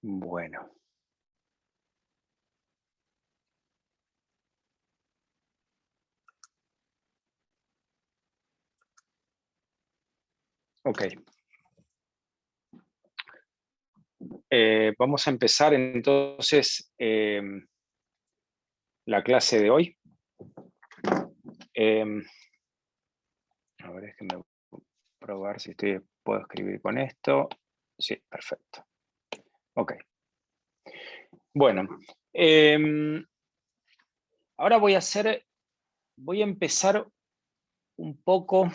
Bueno. Ok. Vamos a empezar entonces la clase de hoy. A ver, déjenme probar si puedo escribir con esto. Sí, perfecto. Ok. Bueno, ahora voy a empezar un poco,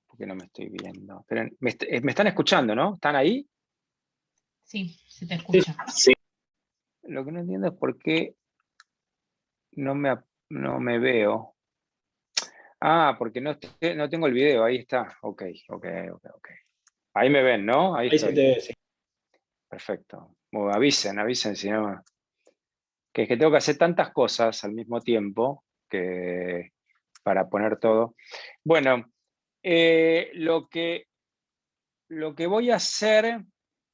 porque no me estoy viendo. Esperen, me están escuchando, ¿no? ¿Están ahí? Sí, se te escucha. Sí. Lo que no entiendo es por qué no me veo. Ah, porque no tengo el video, ahí está. Ok. Ahí me ven, ¿no? Ahí se estoy. te ve, sí. Perfecto. Bueno, avisen, si no. Que es que tengo que hacer tantas cosas al mismo tiempo que para poner todo. Bueno, lo que voy a hacer,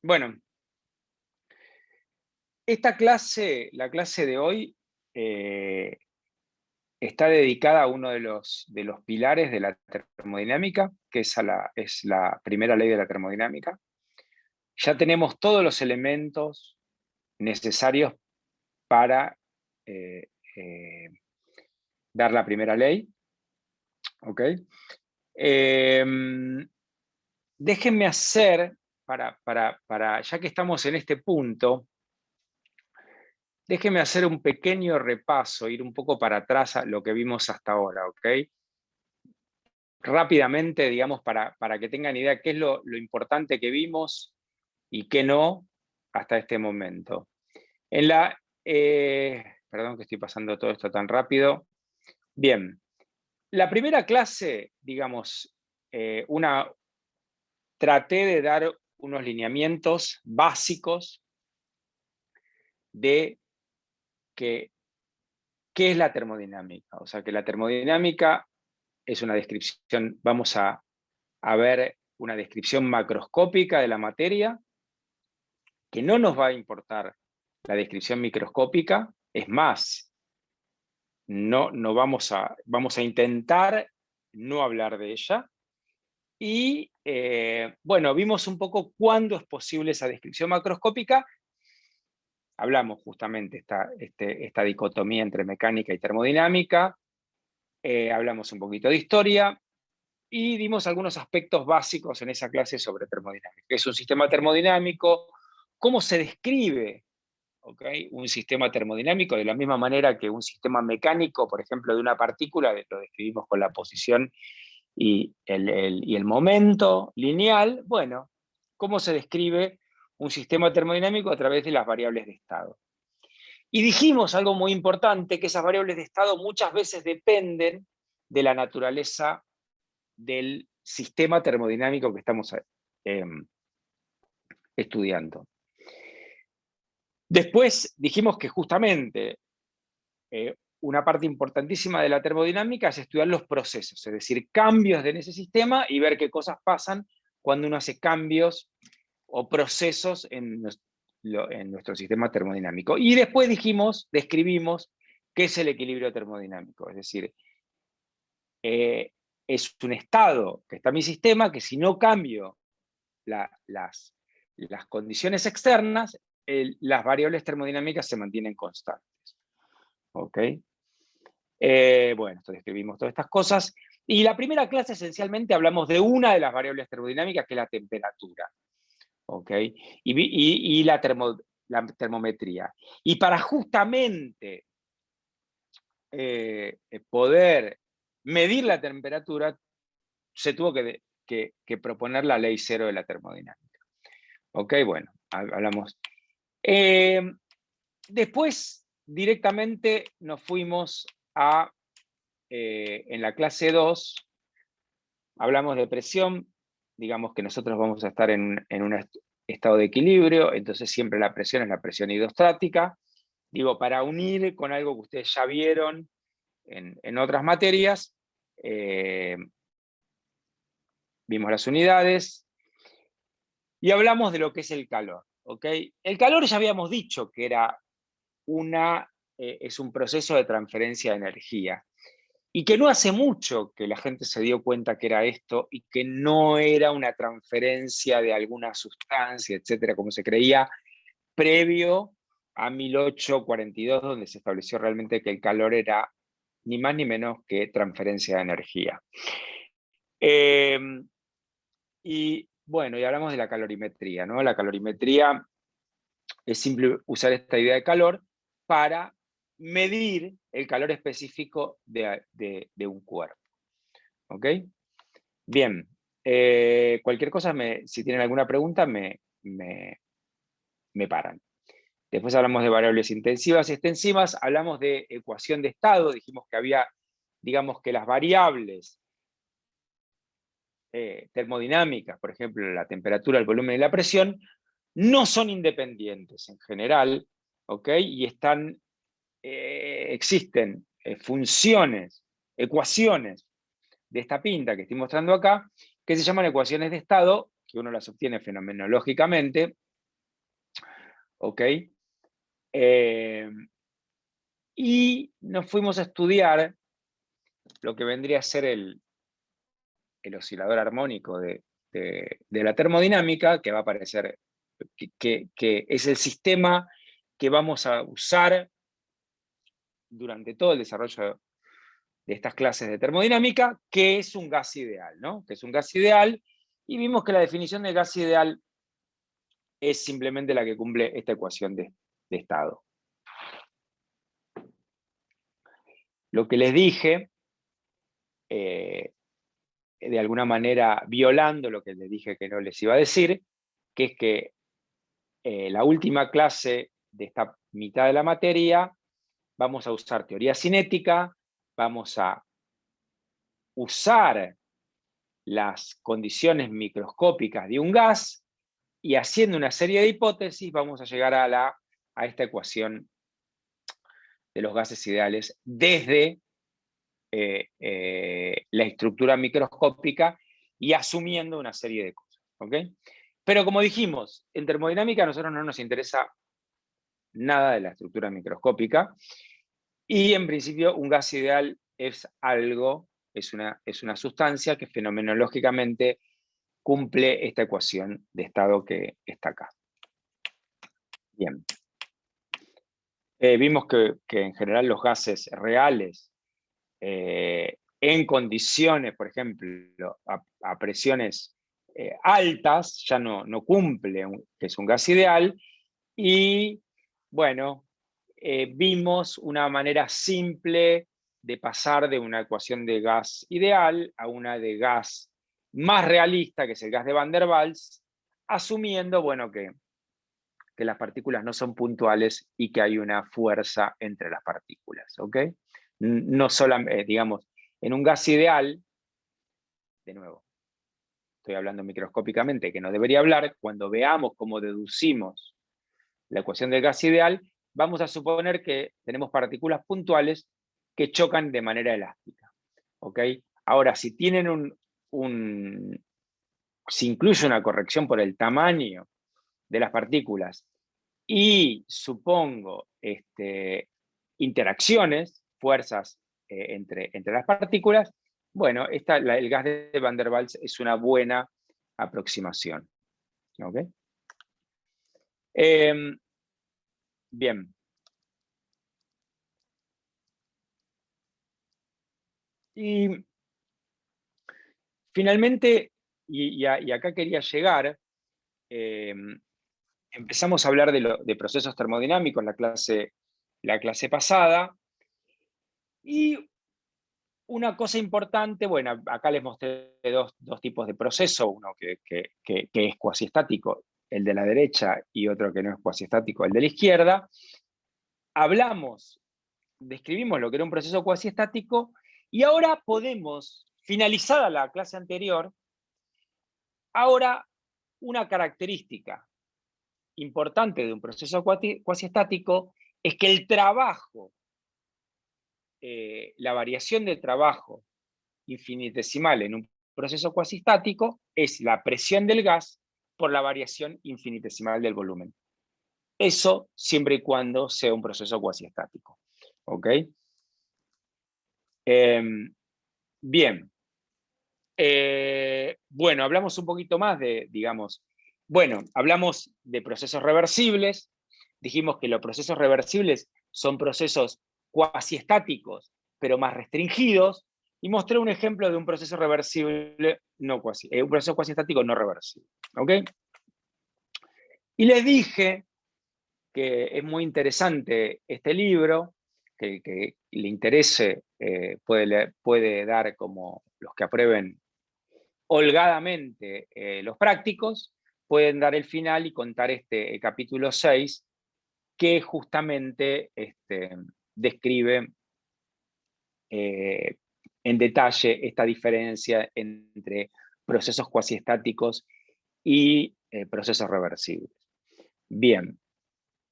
bueno, esta clase, la clase de hoy, está dedicada a uno de los pilares de la termodinámica, que es la primera ley de la termodinámica. Ya tenemos todos los elementos necesarios para dar la primera ley. ¿Ok? Déjenme hacer, ya que estamos en este punto, déjenme hacer un pequeño repaso, ir un poco para atrás a lo que vimos hasta ahora, ¿ok? Rápidamente, digamos, para que tengan idea qué es lo importante que vimos y qué no hasta este momento. Perdón que estoy pasando todo esto tan rápido. Bien, la primera clase, digamos, traté de dar unos lineamientos básicos de qué es la termodinámica. O sea, que la termodinámica es una descripción, vamos a ver una descripción macroscópica de la materia, que no nos va a importar la descripción microscópica, es más, no vamos a intentar no hablar de ella. Y bueno, vimos un poco cuándo es posible esa descripción macroscópica. Hablamos justamente esta dicotomía entre mecánica y termodinámica. Hablamos un poquito de historia y dimos algunos aspectos básicos en esa clase sobre termodinámica. ¿Qué es un sistema termodinámico? ¿Cómo se describe, ¿okay?, un sistema termodinámico? De la misma manera que un sistema mecánico, por ejemplo, de una partícula, lo describimos con la posición y el momento lineal. Bueno, ¿cómo se describe un sistema termodinámico? A través de las variables de estado. Y dijimos algo muy importante, que esas variables de estado muchas veces dependen de la naturaleza del sistema termodinámico que estamos estudiando. Después dijimos que justamente una parte importantísima de la termodinámica es estudiar los procesos, es decir, cambios en ese sistema y ver qué cosas pasan cuando uno hace cambios o procesos en nuestro sistema termodinámico. Y después describimos qué es el equilibrio termodinámico, es decir, es un estado que está en mi sistema que si no cambio las condiciones externas, las variables termodinámicas se mantienen constantes. ¿Ok? Bueno, entonces describimos todas estas cosas. Y la primera clase esencialmente hablamos de una de las variables termodinámicas, que es la temperatura. ¿Ok? Y la termometría. Y para justamente poder medir la temperatura, se tuvo que proponer la ley cero de la termodinámica. ¿Ok? Bueno, hablamos. Después, directamente nos fuimos en la clase 2, hablamos de presión. Digamos que nosotros vamos a estar en un estado de equilibrio, entonces siempre la presión es la presión hidrostática. Digo, para unir con algo que ustedes ya vieron en otras materias, vimos las unidades. y hablamos de lo que es el calor. ¿Ok? El calor ya habíamos dicho que era es un proceso de transferencia de energía. Y que no hace mucho que la gente se dio cuenta que era esto y que no era una transferencia de alguna sustancia, etcétera, como se creía previo a 1842, donde se estableció realmente que el calor era ni más ni menos que transferencia de energía. Y bueno, y hablamos de la calorimetría, ¿no? La calorimetría es simple usar esta idea de calor para medir el calor específico de un cuerpo. ¿Ok? Bien. Cualquier cosa, si tienen alguna pregunta, me paran. Después hablamos de variables intensivas y extensivas, hablamos de ecuación de estado, dijimos que había, digamos que las variables termodinámicas, por ejemplo, la temperatura, el volumen y la presión, no son independientes en general, ¿ok? Y existen funciones, ecuaciones de esta pinta que estoy mostrando acá, que se llaman ecuaciones de estado, que uno las obtiene fenomenológicamente, ¿ok? Y nos fuimos a estudiar lo que vendría a ser el oscilador armónico de la termodinámica, que va a aparecer, que es el sistema que vamos a usar durante todo el desarrollo de estas clases de termodinámica, que es un gas ideal, ¿no? Que es un gas ideal, y vimos que la definición de gas ideal es simplemente la que cumple esta ecuación de estado. Lo que les dije, de alguna manera violando lo que les dije que no les iba a decir, que es que la última clase de esta mitad de la materia vamos a usar teoría cinética, vamos a usar las condiciones microscópicas de un gas y haciendo una serie de hipótesis vamos a llegar a esta ecuación de los gases ideales desde la estructura microscópica y asumiendo una serie de cosas. ¿Ok? Pero como dijimos, en termodinámica a nosotros no nos interesa nada de la estructura microscópica y en principio un gas ideal es algo, es una sustancia que fenomenológicamente cumple esta ecuación de estado que está acá. Bien. Vimos que en general los gases reales en condiciones, por ejemplo, a presiones altas, ya no cumple, que es un gas ideal, y bueno, vimos una manera simple de pasar de una ecuación de gas ideal a una de gas más realista, que es el gas de Van der Waals, asumiendo, bueno, que las partículas no son puntuales y que hay una fuerza entre las partículas, ¿ok? No solamente, digamos, en un gas ideal, de nuevo, estoy hablando microscópicamente, que no debería hablar, cuando veamos cómo deducimos la ecuación del gas ideal, vamos a suponer que tenemos partículas puntuales que chocan de manera elástica, ¿ok? Ahora, si tienen si incluye una corrección por el tamaño de las partículas y supongo interacciones, fuerzas entre las partículas, bueno, el gas de Van der Waals es una buena aproximación. ¿Ok? Bien. Y finalmente, y acá quería llegar, empezamos a hablar de procesos termodinámicos la clase pasada, y una cosa importante, bueno, acá les mostré dos tipos de proceso, uno que es cuasiestático, el de la derecha, y otro que no es cuasiestático, el de la izquierda. Describimos lo que era un proceso cuasiestático, y ahora podemos, finalizada la clase anterior, ahora una característica importante de un proceso cuasiestático es que el trabajo, la variación de trabajo infinitesimal en un proceso cuasistático es la presión del gas por la variación infinitesimal del volumen. Eso siempre y cuando sea un proceso cuasiestático. ¿Ok? Bien. Bueno, hablamos un poquito más de, digamos, bueno, hablamos de procesos reversibles. Dijimos que los procesos reversibles son procesos cuasiestáticos, pero más restringidos. Y mostré un ejemplo de un proceso reversible, un proceso cuasiestático no reversible. ¿Ok? Y les dije que es muy interesante este libro, que le interese puede dar como los que aprueben holgadamente los prácticos, pueden dar el final y contar el capítulo 6, que justamente describe en detalle esta diferencia entre procesos cuasiestáticos y procesos reversibles. Bien.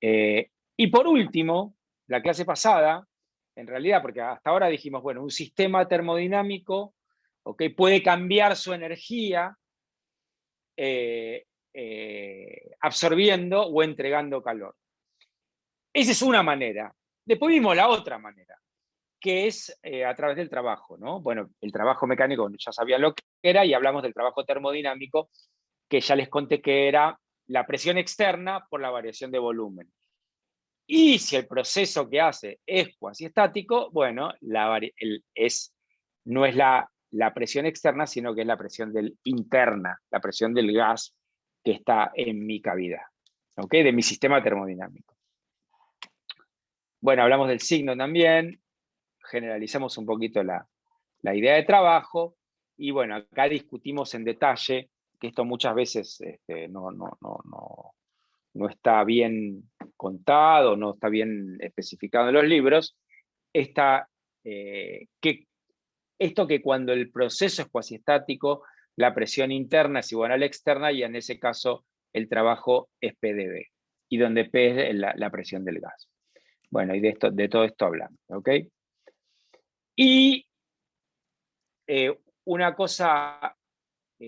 Y por último, la clase pasada, en realidad, porque hasta ahora dijimos, bueno, un sistema termodinámico, ¿okay?, puede cambiar su energía absorbiendo o entregando calor. Esa es una manera. Después vimos la otra manera, que es a través del trabajo, ¿no? Bueno, el trabajo mecánico ya sabían lo que era, y hablamos del trabajo termodinámico, que ya les conté que era la presión externa por la variación de volumen. Y si el proceso que hace es cuasiestático, bueno, no es la presión externa, sino que es la presión interna, la presión del gas que está en mi cavidad, ¿ok? De mi sistema termodinámico. Bueno, hablamos del signo también, generalizamos un poquito la idea de trabajo, y bueno, acá discutimos en detalle, que esto muchas veces no está bien contado, no está bien especificado en los libros, esto que cuando el proceso es cuasiestático, la presión interna es igual a la externa, y en ese caso el trabajo es PdV, y donde P es la presión del gas. Bueno, y de todo esto hablamos, ¿ok? Y una cosa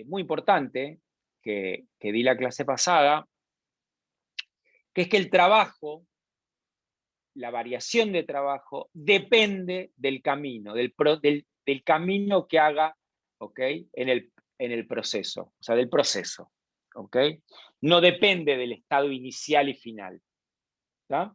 muy importante que di la clase pasada, que es que el trabajo, la variación de trabajo, depende del camino, del camino que haga, ¿ok?, en el proceso, o sea, del proceso, ¿ok? No depende del estado inicial y final. ¿Tá?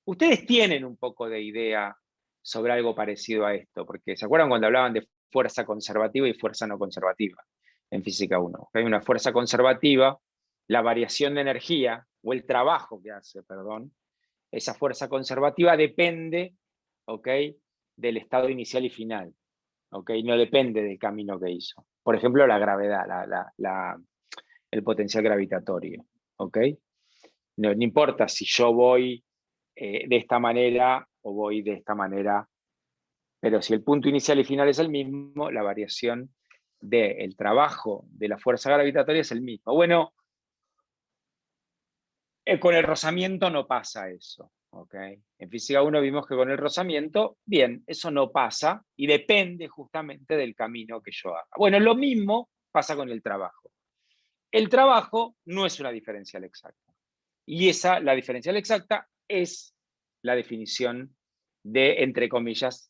Ustedes tienen un poco de idea sobre algo parecido a esto, porque ¿se acuerdan cuando hablaban de fuerza conservativa y fuerza no conservativa en física 1? Hay una fuerza conservativa, la variación de energía, o el trabajo que hace, perdón, esa fuerza conservativa depende, ¿ok?, del estado inicial y final, ¿ok? No depende del camino que hizo. Por ejemplo, la gravedad, el potencial gravitatorio, ¿ok? No importa si yo voy de esta manera o voy de esta manera, pero si el punto inicial y final es el mismo, la variación del trabajo de la fuerza gravitatoria es el mismo. Bueno, con el rozamiento no pasa eso, ¿ok? En física 1 vimos que con el rozamiento, bien, eso no pasa y depende justamente del camino que yo haga. Bueno, lo mismo pasa con el trabajo. El trabajo no es una diferencial exacta. Y la diferencial exacta es la definición de, entre comillas,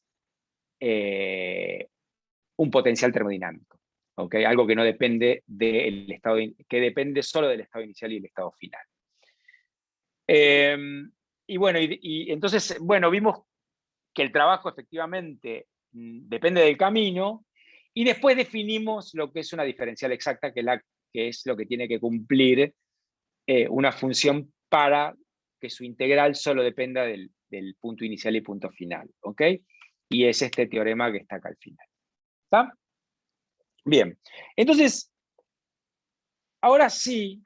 un potencial termodinámico. ¿Okay? Algo que no depende del estado, que depende solo del estado inicial y el estado final. Y bueno, y entonces, bueno, vimos que el trabajo efectivamente depende del camino, y después definimos lo que es una diferencial exacta, que es lo que tiene que cumplir una función para que su integral solo dependa del punto inicial y punto final, ¿ok? Y es este teorema que está acá al final. ¿Está? Bien, entonces, ahora sí,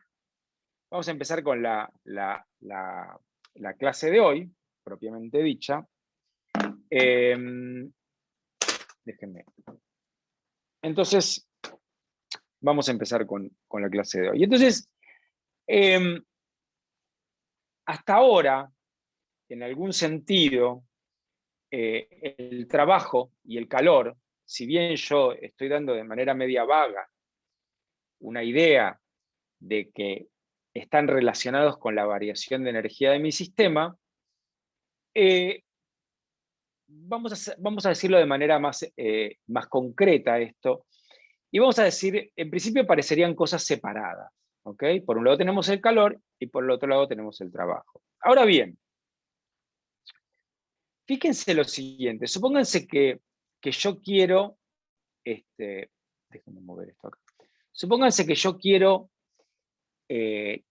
vamos a empezar con la clase de hoy, propiamente dicha. Déjenme. Entonces, vamos a empezar con la clase de hoy. Entonces, hasta ahora, en algún sentido, el trabajo y el calor, si bien yo estoy dando de manera media vaga una idea de que están relacionados con la variación de energía de mi sistema, vamos a decirlo de manera más concreta esto, y vamos a decir, en principio parecerían cosas separadas, ¿ok? Por un lado tenemos el calor y por el otro lado tenemos el trabajo. Ahora bien, fíjense lo siguiente, supónganse que yo quiero, déjenme mover esto acá. Supónganse que yo quiero,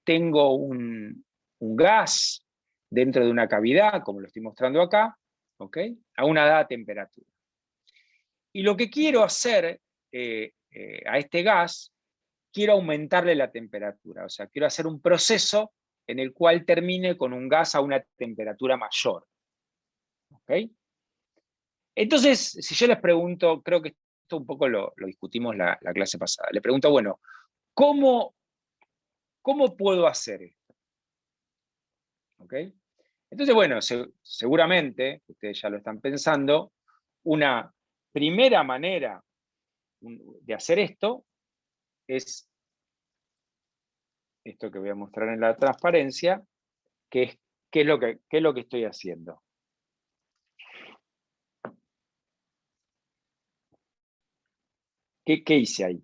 tengo un gas dentro de una cavidad, como lo estoy mostrando acá, ¿ok? A una dada temperatura. Y lo que quiero hacer a este gas, quiero aumentarle la temperatura, o sea, quiero hacer un proceso en el cual termine con un gas a una temperatura mayor. ¿Ok? Entonces, si yo les pregunto, creo que esto un poco lo discutimos la clase pasada, le pregunto, bueno, ¿cómo puedo hacer esto? ¿Ok? Entonces, bueno, seguramente, ustedes ya lo están pensando, una primera manera de hacer esto es esto que voy a mostrar en la transparencia, que es qué es lo que estoy haciendo. ¿Qué hice ahí?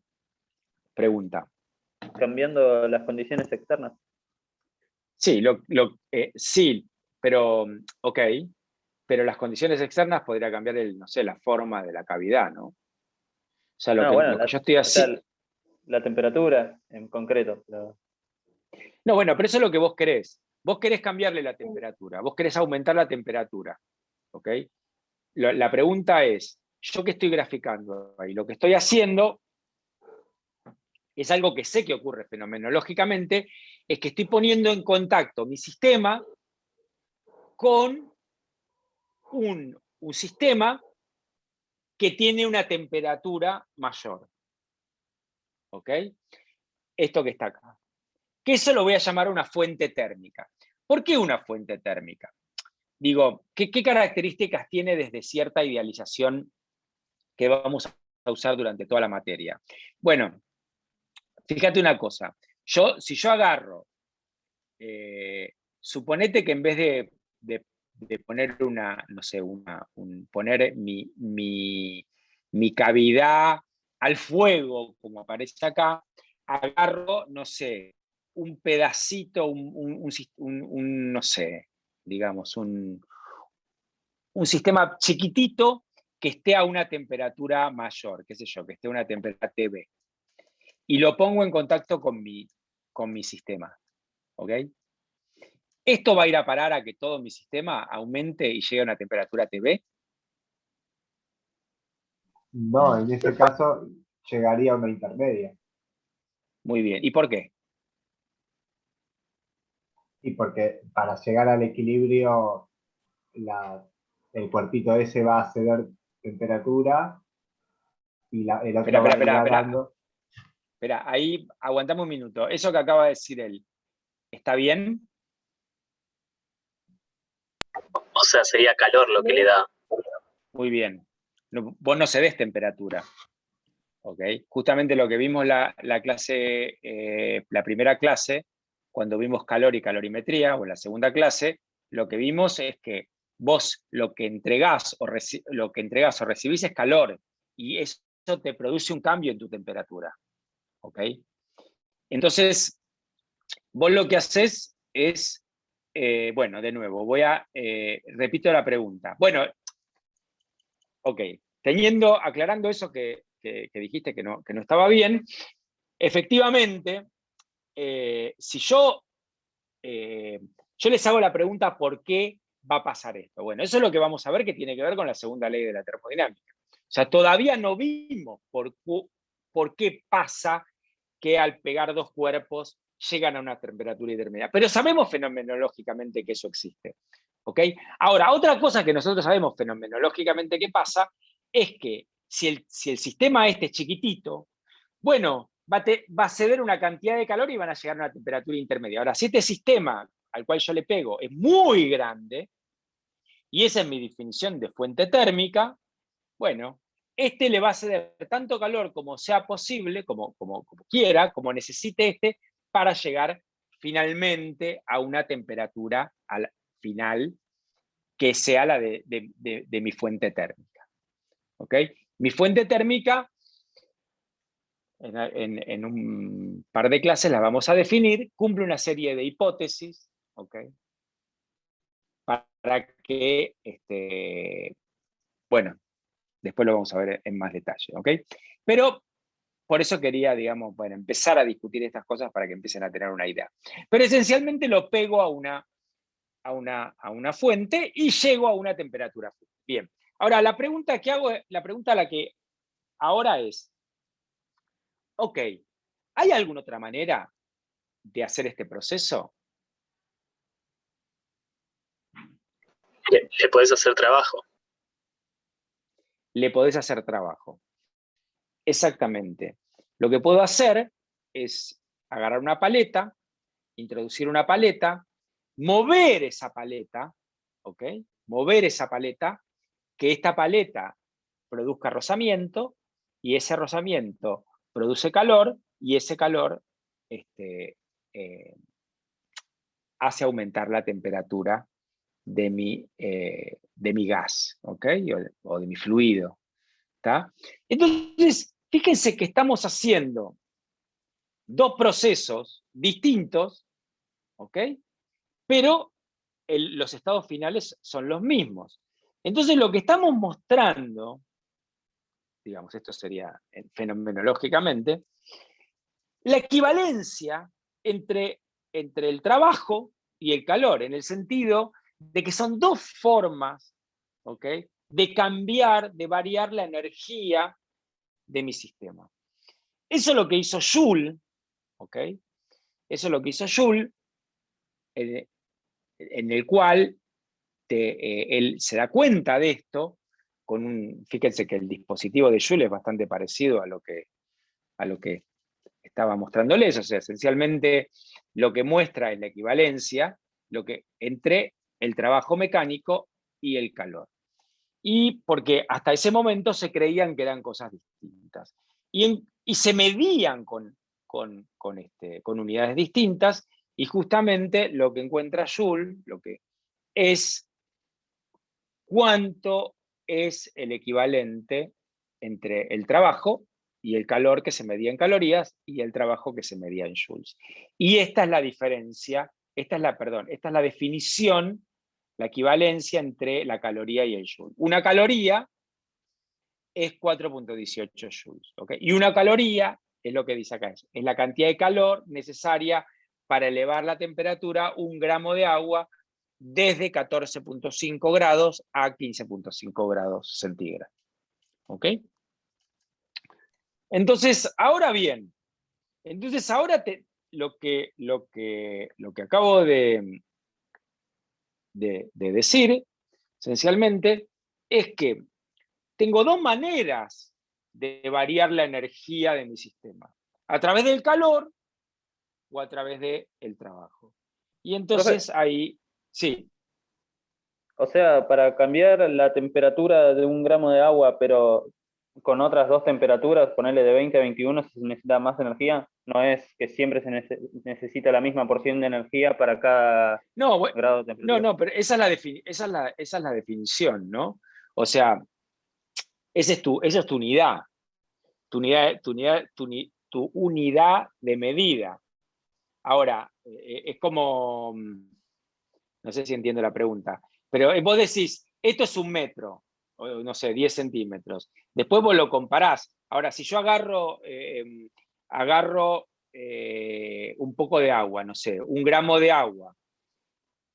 Pregunta. Cambiando las condiciones externas. Sí, sí, pero, ok, pero las condiciones externas podría cambiar no sé, la forma de la cavidad, ¿no? O sea, lo que yo estoy haciendo... La temperatura en concreto. No, bueno, pero eso es lo que vos querés. Vos querés cambiarle la temperatura, vos querés aumentar la temperatura, ¿ok? La pregunta es, ¿yo qué estoy graficando ahí? Lo que estoy haciendo es algo que sé que ocurre fenomenológicamente, es que estoy poniendo en contacto mi sistema con un sistema que tiene una temperatura mayor. ¿Ok? Esto que está acá. Que eso lo voy a llamar una fuente térmica. ¿Por qué una fuente térmica? Digo, ¿qué características tiene desde cierta idealización que vamos a usar durante toda la materia? Bueno, fíjate una cosa. Si yo agarro, suponete que en vez de poner no sé, poner mi cavidad al fuego, como aparece acá, agarro, no sé, un pedacito, no sé, digamos, un sistema chiquitito que esté a una temperatura mayor, qué sé yo, que esté a una temperatura TV. Y lo pongo en contacto con mi sistema. ¿Ok? ¿Esto va a ir a parar a que todo mi sistema aumente y llegue a una temperatura TV? No, en ese caso llegaría a una intermedia. Muy bien. ¿Y por qué? Y porque para llegar al equilibrio, el cuerpito ese va a ceder temperatura y el otro va a ir dando. Espera, ahí aguantamos un minuto. Eso que acaba de decir él, ¿está bien? O sea, sería calor lo que le da. Muy bien. Vos no cedés temperatura. ¿Ok? Justamente lo que vimos la clase, la primera clase, cuando vimos calor y calorimetría, o en la segunda clase, lo que vimos es que vos lo que entregás o recibís es calor, y eso te produce un cambio en tu temperatura. ¿Ok? Entonces, vos lo que haces es, bueno, de nuevo, repito la pregunta. Bueno, ok, aclarando eso que dijiste que no estaba bien, efectivamente, si yo les hago la pregunta ¿por qué va a pasar esto? Bueno, eso es lo que vamos a ver, que tiene que ver con la segunda ley de la termodinámica. O sea, todavía no vimos por qué pasa que al pegar dos cuerpos llegan a una temperatura intermedia. Pero sabemos fenomenológicamente que eso existe. ¿Ok? Ahora, otra cosa que nosotros sabemos fenomenológicamente que pasa es que si el sistema este es chiquitito, bueno, va a ceder una cantidad de calor y van a llegar a una temperatura intermedia. Ahora, si este sistema al cual yo le pego es muy grande, y esa es mi definición de fuente térmica, bueno, este le va a ceder tanto calor como sea posible, como quiera, como necesite para llegar finalmente a una temperatura final que sea la de mi fuente térmica. ¿Ok? Mi fuente térmica, en un par de clases la vamos a definir, cumple una serie de hipótesis, ¿ok? Para que, bueno, después lo vamos a ver en más detalle, ¿ok? Pero por eso quería, digamos, bueno, empezar a discutir estas cosas para que empiecen a tener una idea. Pero esencialmente lo pego a una fuente y llego a una temperatura. Bien. Ahora, la pregunta que hago, la pregunta a la que ahora es, ok, ¿hay alguna otra manera de hacer este proceso? Le podés hacer trabajo. Le podés hacer trabajo. Exactamente. Lo que puedo hacer es agarrar una paleta, introducir una paleta, mover esa paleta, ¿ok? Mover esa paleta, que esta paleta produzca rozamiento, y ese rozamiento produce calor, y ese calor hace aumentar la temperatura de mi gas, ¿ok? O de mi fluido, ¿está? Entonces, fíjense que estamos haciendo dos procesos distintos, ¿ok? Pero los estados finales son los mismos. Entonces, lo que estamos mostrando, digamos, esto sería fenomenológicamente, la equivalencia entre el trabajo y el calor, en el sentido de que son dos formas, ¿ok?, de cambiar, de variar la energía de mi sistema. Eso es lo que hizo Joule, ¿ok? Eso es lo que hizo Joule, en el cual él se da cuenta de esto, fíjense que el dispositivo de Joule es bastante parecido a lo que estaba mostrándoles, o sea, esencialmente lo que muestra es la equivalencia entre el trabajo mecánico y el calor. Y porque hasta ese momento se creían que eran cosas distintas. Y se medían con unidades distintas, y justamente lo que encuentra Joule, lo que es cuánto es el equivalente entre el trabajo y el calor que se medía en calorías y el trabajo que se medía en joules. Y esta es la diferencia, esta es la definición, la equivalencia entre la caloría y el joule. Una caloría es 4.18 joules, ¿okay? Y una caloría, es lo que dice acá, es la cantidad de calor necesaria para elevar la temperatura 1 gramo de agua desde 14.5 grados a 15.5 grados centígrados. ¿Ok? Entonces, ahora bien, lo que acabo de decir, esencialmente, es que tengo dos maneras de variar la energía de mi sistema: a través del calor o a través del trabajo. Y entonces ahí, sí. O sea, para cambiar la temperatura de 1 gramo de agua, pero con otras dos temperaturas, ponerle de 20 a 21, se necesita más energía. No es que siempre se necesita la misma porción de energía para cada grado de temperatura. No, pero esa es la definición, ¿no? O sea, esa es tu unidad. Tu unidad de medida. Ahora, es como, no sé si entiendo la pregunta, pero vos decís, esto es 1 metro, o no sé, 10 centímetros. Después vos lo comparás. Ahora, si yo agarro un poco de agua, no sé, 1 gramo de agua,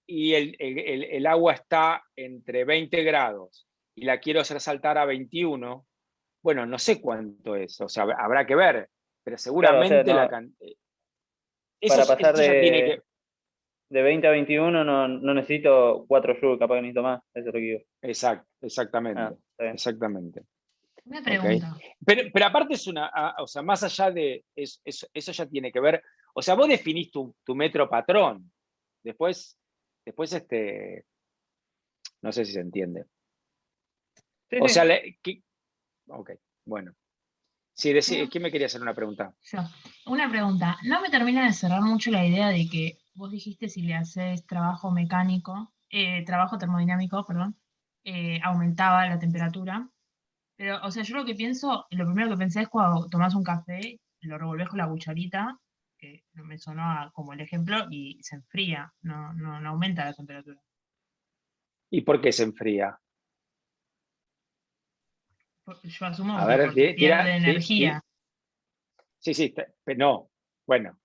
y el agua está entre 20 grados, y la quiero hacer saltar a 21, bueno, no sé cuánto es, o sea, habrá que ver, pero seguramente claro, o sea, no, eso, para pasar eso ya tiene que... de 20 a 21 no necesito 4 joules, capaz que necesito más, eso es lo que digo. Exactamente, exactamente. Una pregunta. Okay. Pero aparte o sea, más allá de eso ya tiene que ver, o sea, vos definís tu metro patrón, después no sé si se entiende. Sí, O sí. sea, Ok, bueno. Sí, ¿quién me quería hacer una pregunta? Yo. Una pregunta. No me termina de cerrar mucho la idea de que vos dijiste si le haces trabajo mecánico, trabajo termodinámico, perdón, aumentaba la temperatura. Pero, o sea, yo lo primero que pensé es cuando tomás un café, lo revolvés con la cucharita, que me sonó como el ejemplo, y se enfría, no aumenta la temperatura. ¿Y por qué se enfría? Yo asumo A que ver, porque pierde energía. Sí, no. Bueno,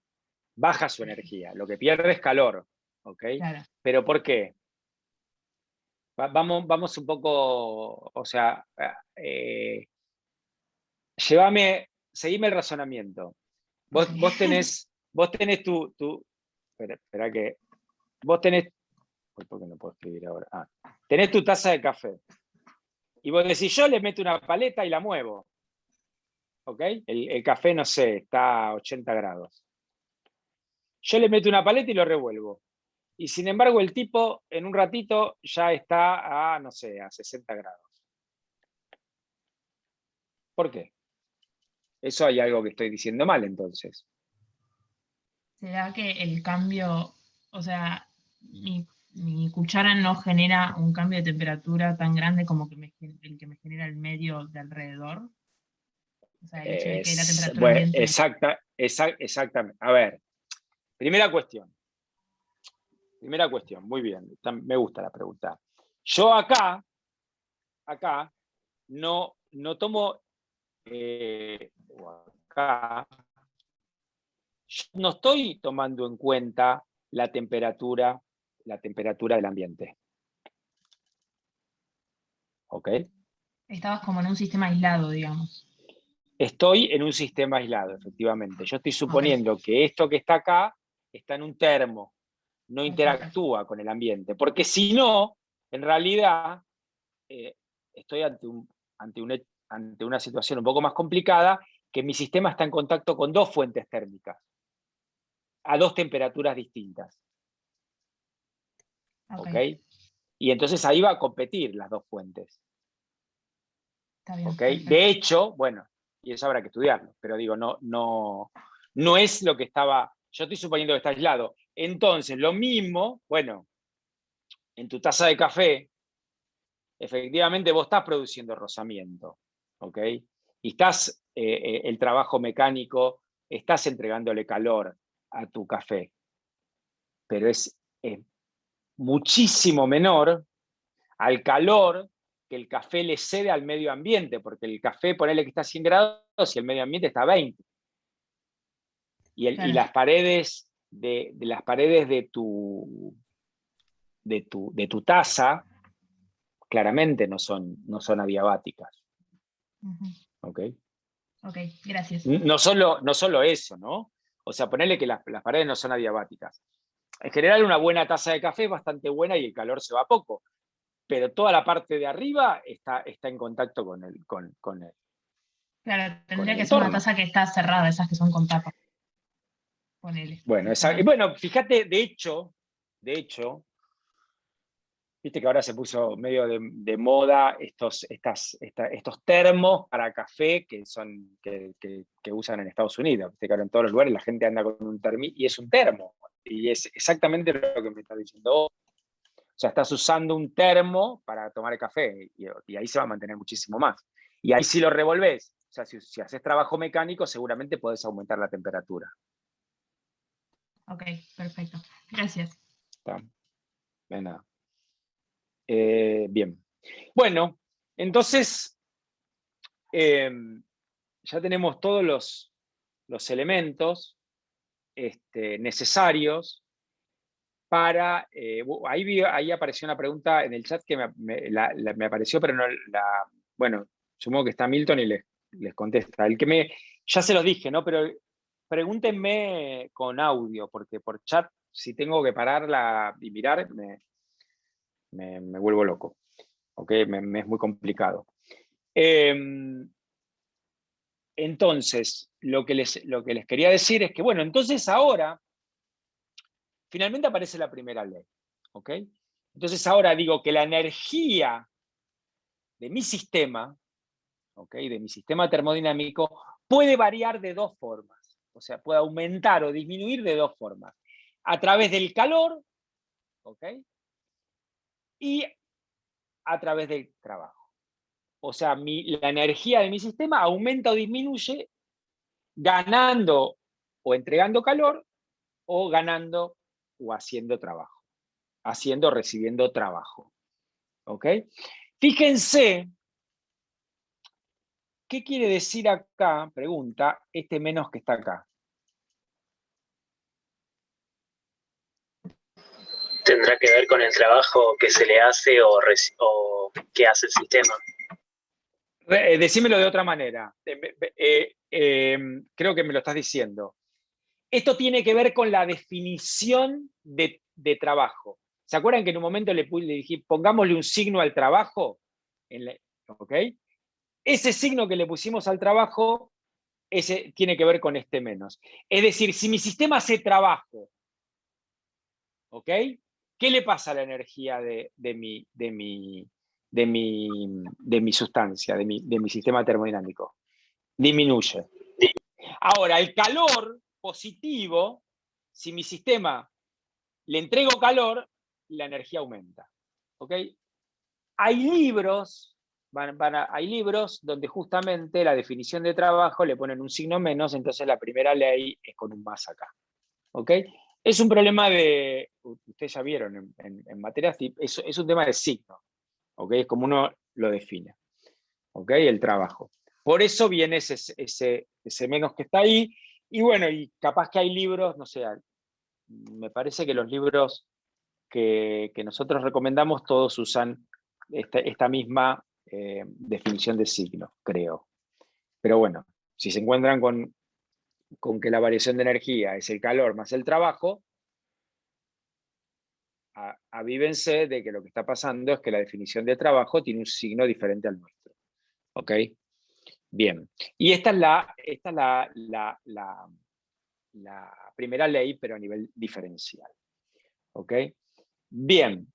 baja su energía. Lo que pierde es calor. ¿Ok? Claro. ¿Pero por qué? Vamos un poco, o sea, seguime el razonamiento. Vos tenés espera que, vos tenés, ¿por qué no puedo escribir ahora? Tenés tu taza de café. Y vos decís, yo le meto una paleta y la muevo. ¿Ok? El café, no sé, está a 80 grados. Yo le meto una paleta y lo revuelvo. Y sin embargo, el tipo en un ratito ya está a, no sé, a 60 grados. ¿Por qué? Eso hay algo que estoy diciendo mal, entonces. ¿Será que el cambio, o sea, mi cuchara no genera un cambio de temperatura tan grande como el que me genera el medio de alrededor? O sea, el hecho de que la temperatura Bueno, ambiente... exactamente. A ver, primera cuestión, muy bien, me gusta la pregunta. Yo acá no tomo, acá, yo no estoy tomando en cuenta la temperatura del ambiente. ¿Ok? Estabas como en un sistema aislado, digamos. Estoy en un sistema aislado, efectivamente. Yo estoy Ok, suponiendo que esto que está acá está en un termo, no perfecto. interactúa con el ambiente, porque si no, en realidad estoy ante una situación un poco más complicada, que mi sistema está en contacto con dos fuentes térmicas, a dos temperaturas distintas. Ok, ¿Ok? Y entonces ahí va a competir las dos fuentes. está bien. ¿Ok? Perfecto. De hecho, bueno, y eso habrá que estudiarlo, pero digo, no es lo que estaba, yo estoy suponiendo que está aislado. Entonces, lo mismo, bueno, en tu taza de café, efectivamente vos estás produciendo rozamiento, ¿ok? Y estás, el trabajo mecánico, estás entregándole calor a tu café, pero es muchísimo menor al calor que el café le cede al medio ambiente, porque el café, ponele que está a 100 grados y el medio ambiente está a 20. Y Claro. las paredes de tu taza claramente no son adiabáticas. ¿Ok? Ok, gracias. No solo eso, ¿no? O sea, ponerle que las paredes no son adiabáticas. En general, una buena taza de café es bastante buena y el calor se va poco, pero toda la parte de arriba está en contacto con el Claro, tendría que ser una entorno. taza que está cerrada, esas que son con tapa. Ponele. Bueno, fíjate, de hecho, viste que ahora se puso medio de moda estos termos para café que usan en Estados Unidos. Viste que ahora en todos los lugares la gente anda con un termo y es un termo. Y es exactamente lo que me está diciendo. O sea, estás usando un termo para tomar el café y ahí se va a mantener muchísimo más. Y ahí si lo revolvés, o sea, si haces trabajo mecánico, seguramente podés aumentar la temperatura. Ok, perfecto. Gracias. ¿Está? De nada. Bien. Bueno, entonces ya tenemos todos los elementos necesarios para... ahí apareció una pregunta en el chat que me apareció, pero no bueno, supongo que está Milton y les contesta. Ya se los dije, ¿no? Pero pregúntenme con audio, porque por chat, si tengo que pararla y mirar, me vuelvo loco. ¿Ok? Me es muy complicado. Entonces, lo que les quería decir es que, bueno, entonces ahora, finalmente aparece la primera ley. ¿Ok? Entonces ahora digo que la energía de mi sistema, ¿ok? De mi sistema termodinámico, puede variar de dos formas. O sea, puede aumentar o disminuir de dos formas. A través del calor, ¿ok? Y a través del trabajo. O sea, la energía de mi sistema aumenta o disminuye ganando o entregando calor o ganando o haciendo trabajo. Haciendo o recibiendo trabajo. ¿Ok? Fíjense, ¿qué quiere decir acá? Pregunta, este menos que está acá. ¿Tendrá que ver con el trabajo que se le hace o que hace el sistema? Decímelo de otra manera. Creo que me lo estás diciendo. Esto tiene que ver con la definición de trabajo. ¿Se acuerdan que en un momento le dije, pongámosle un signo al trabajo? ¿Ok? Ese signo que le pusimos al trabajo, ese tiene que ver con este menos. Es decir, si mi sistema hace trabajo, ¿ok? ¿Qué le pasa a la energía de mi sustancia, de mi sistema termodinámico? Disminuye. Ahora, el calor positivo, si mi sistema le entrego calor, la energía aumenta. ¿Ok? Hay libros, hay libros donde justamente la definición de trabajo le ponen un signo menos, entonces la primera ley es con un más acá. ¿Ok? Es un problema de, ustedes ya vieron en materias, es un tema de signo. ¿Ok? Es como uno lo define. ¿Ok? El trabajo. Por eso viene ese menos que está ahí. Y bueno, y capaz que hay libros, no sé, me parece que los libros que nosotros recomendamos todos usan esta misma definición de signo, creo. Pero bueno, si se encuentran con que la variación de energía es el calor más el trabajo, avívense de que lo que está pasando es que la definición de trabajo tiene un signo diferente al nuestro. ¿Ok? Bien. Y esta es la primera ley, pero a nivel diferencial. ¿Ok? Bien.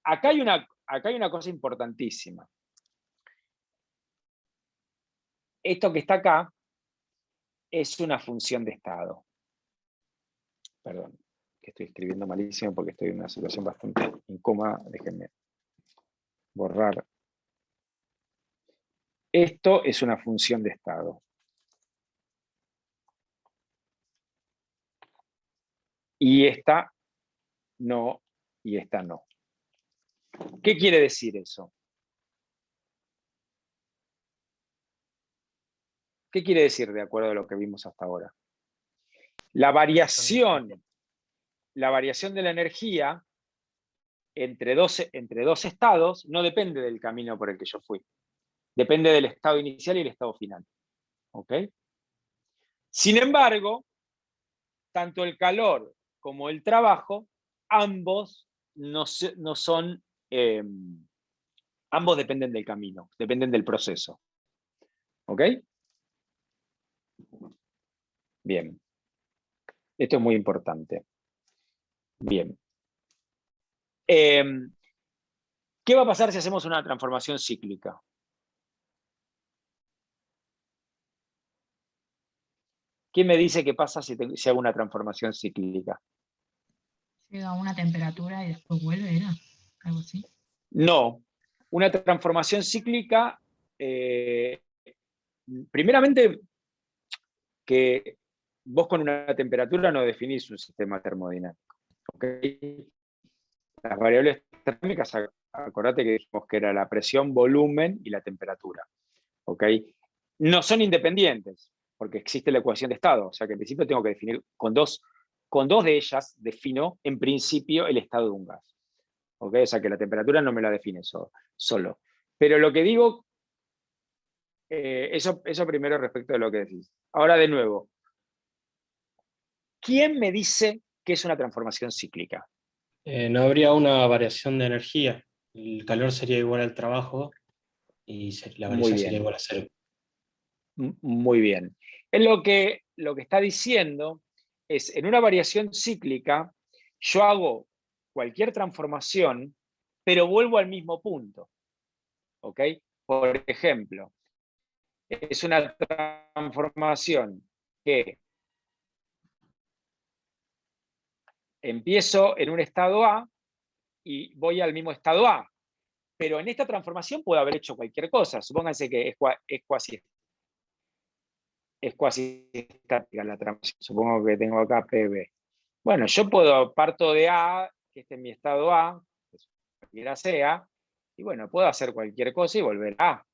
Acá hay una cosa importantísima. Esto que está acá es una función de estado. Perdón, que estoy escribiendo malísimo porque estoy en una situación bastante incómoda. Déjenme borrar. Esto es una función de estado. Y esta no, y esta no. ¿Qué quiere decir eso? ¿Qué quiere decir de acuerdo a lo que vimos hasta ahora? La variación de la energía entre dos estados no depende del camino por el que yo fui. Depende del estado inicial y el estado final. ¿Ok? Sin embargo, tanto el calor como el trabajo, ambos no son, ambos dependen del camino, dependen del proceso. ¿Ok? Bien. Esto es muy importante. Bien. ¿Qué va a pasar si hacemos una transformación cíclica? ¿Quién me dice qué pasa si hago una transformación cíclica? Llega a una temperatura y después vuelve, ¿era? Algo así. No. Una transformación cíclica, primeramente, que vos con una temperatura no definís un sistema termodinámico. ¿Okay? Las variables térmicas, acordate que dijimos que era la presión, volumen y la temperatura. ¿Okay? No son independientes, porque existe la ecuación de estado, o sea que en principio tengo que definir con dos de ellas, defino en principio el estado de un gas. ¿Okay? O sea que la temperatura no me la define solo. Pero lo que digo, eso primero respecto de lo que decís. Ahora de nuevo, ¿quién me dice que es una transformación cíclica? No habría una variación de energía. El calor sería igual al trabajo y la variación sería igual a cero. Muy bien. Lo que está diciendo es, en una variación cíclica, yo hago cualquier transformación, pero vuelvo al mismo punto. ¿ok? Por ejemplo, es una transformación que empiezo en un estado A y voy al mismo estado A. Pero en esta transformación puedo haber hecho cualquier cosa. Supónganse que es cuasi estática la transformación. Supongo que tengo acá PB. Bueno, yo parto de A, que este es mi estado A, que cualquiera sea, y bueno, puedo hacer cualquier cosa y volver a A.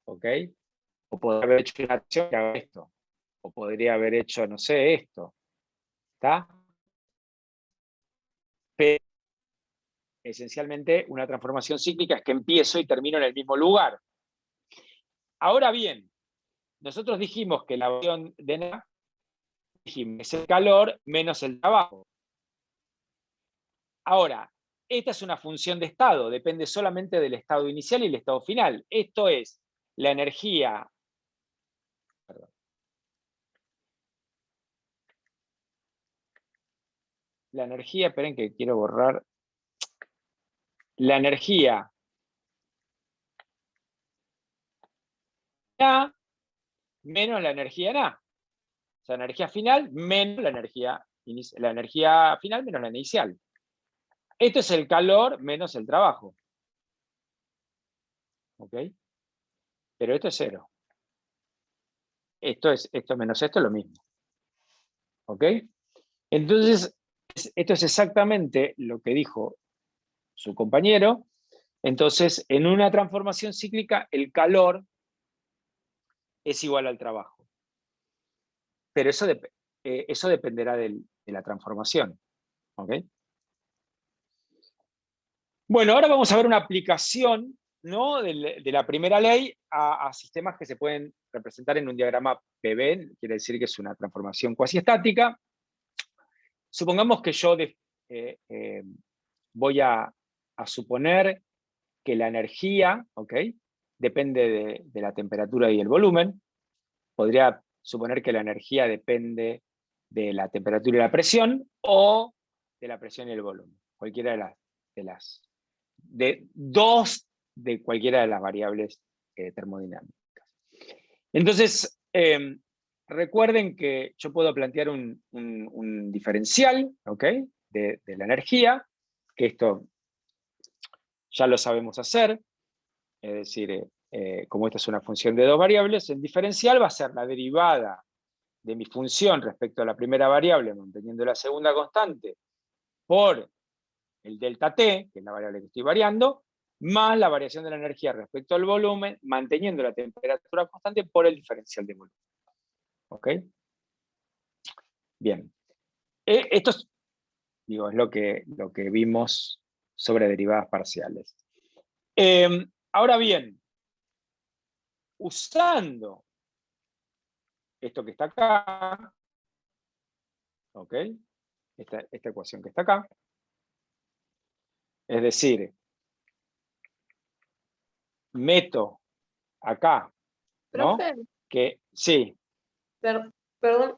¿Ok? O podría haber hecho una acción que haga esto. O podría haber hecho, no sé, esto. ¿Está? Pero esencialmente una transformación cíclica es que empiezo y termino en el mismo lugar. Ahora bien, nosotros dijimos que la variación de energía es el calor menos el trabajo. Ahora, esta es una función de estado, depende solamente del estado inicial y el estado final. Esto es la energía. Perdón. La energía, esperen que quiero borrar. La energía A menos la energía en A. O sea, la energía final menos la energía final menos la inicial. Esto es el calor menos el trabajo. ¿Ok? Pero esto es cero. Esto menos esto es lo mismo. ¿Ok? Entonces, esto es exactamente lo que dijo su compañero. Entonces, en una transformación cíclica, el calor es igual al trabajo. Pero eso dependerá de la transformación. ¿Ok? Bueno, ahora vamos a ver una aplicación, ¿no?, de la primera ley a sistemas que se pueden representar en un diagrama PV, quiere decir que es una transformación cuasi estática. Supongamos que yo voy a suponer que la energía, ¿ok?, depende de la temperatura y el volumen. Podría suponer que la energía depende de la temperatura y la presión, o de la presión y el volumen. Cualquiera de dos de cualquiera de las variables termodinámicas. Entonces, recuerden que yo puedo plantear un diferencial, ¿ok?, de la energía, que esto ya lo sabemos hacer, es decir, como esta es una función de dos variables, el diferencial va a ser la derivada de mi función respecto a la primera variable, manteniendo la segunda constante, por el delta T, que es la variable que estoy variando, más la variación de la energía respecto al volumen, manteniendo la temperatura constante por el diferencial de volumen. ¿Ok? Bien. Esto es lo que vimos sobre derivadas parciales. Ahora bien, usando esto que está acá, ¿ok?, esta ecuación que está acá, es decir, meto acá, ¿no?, Profe, que sí. perdón,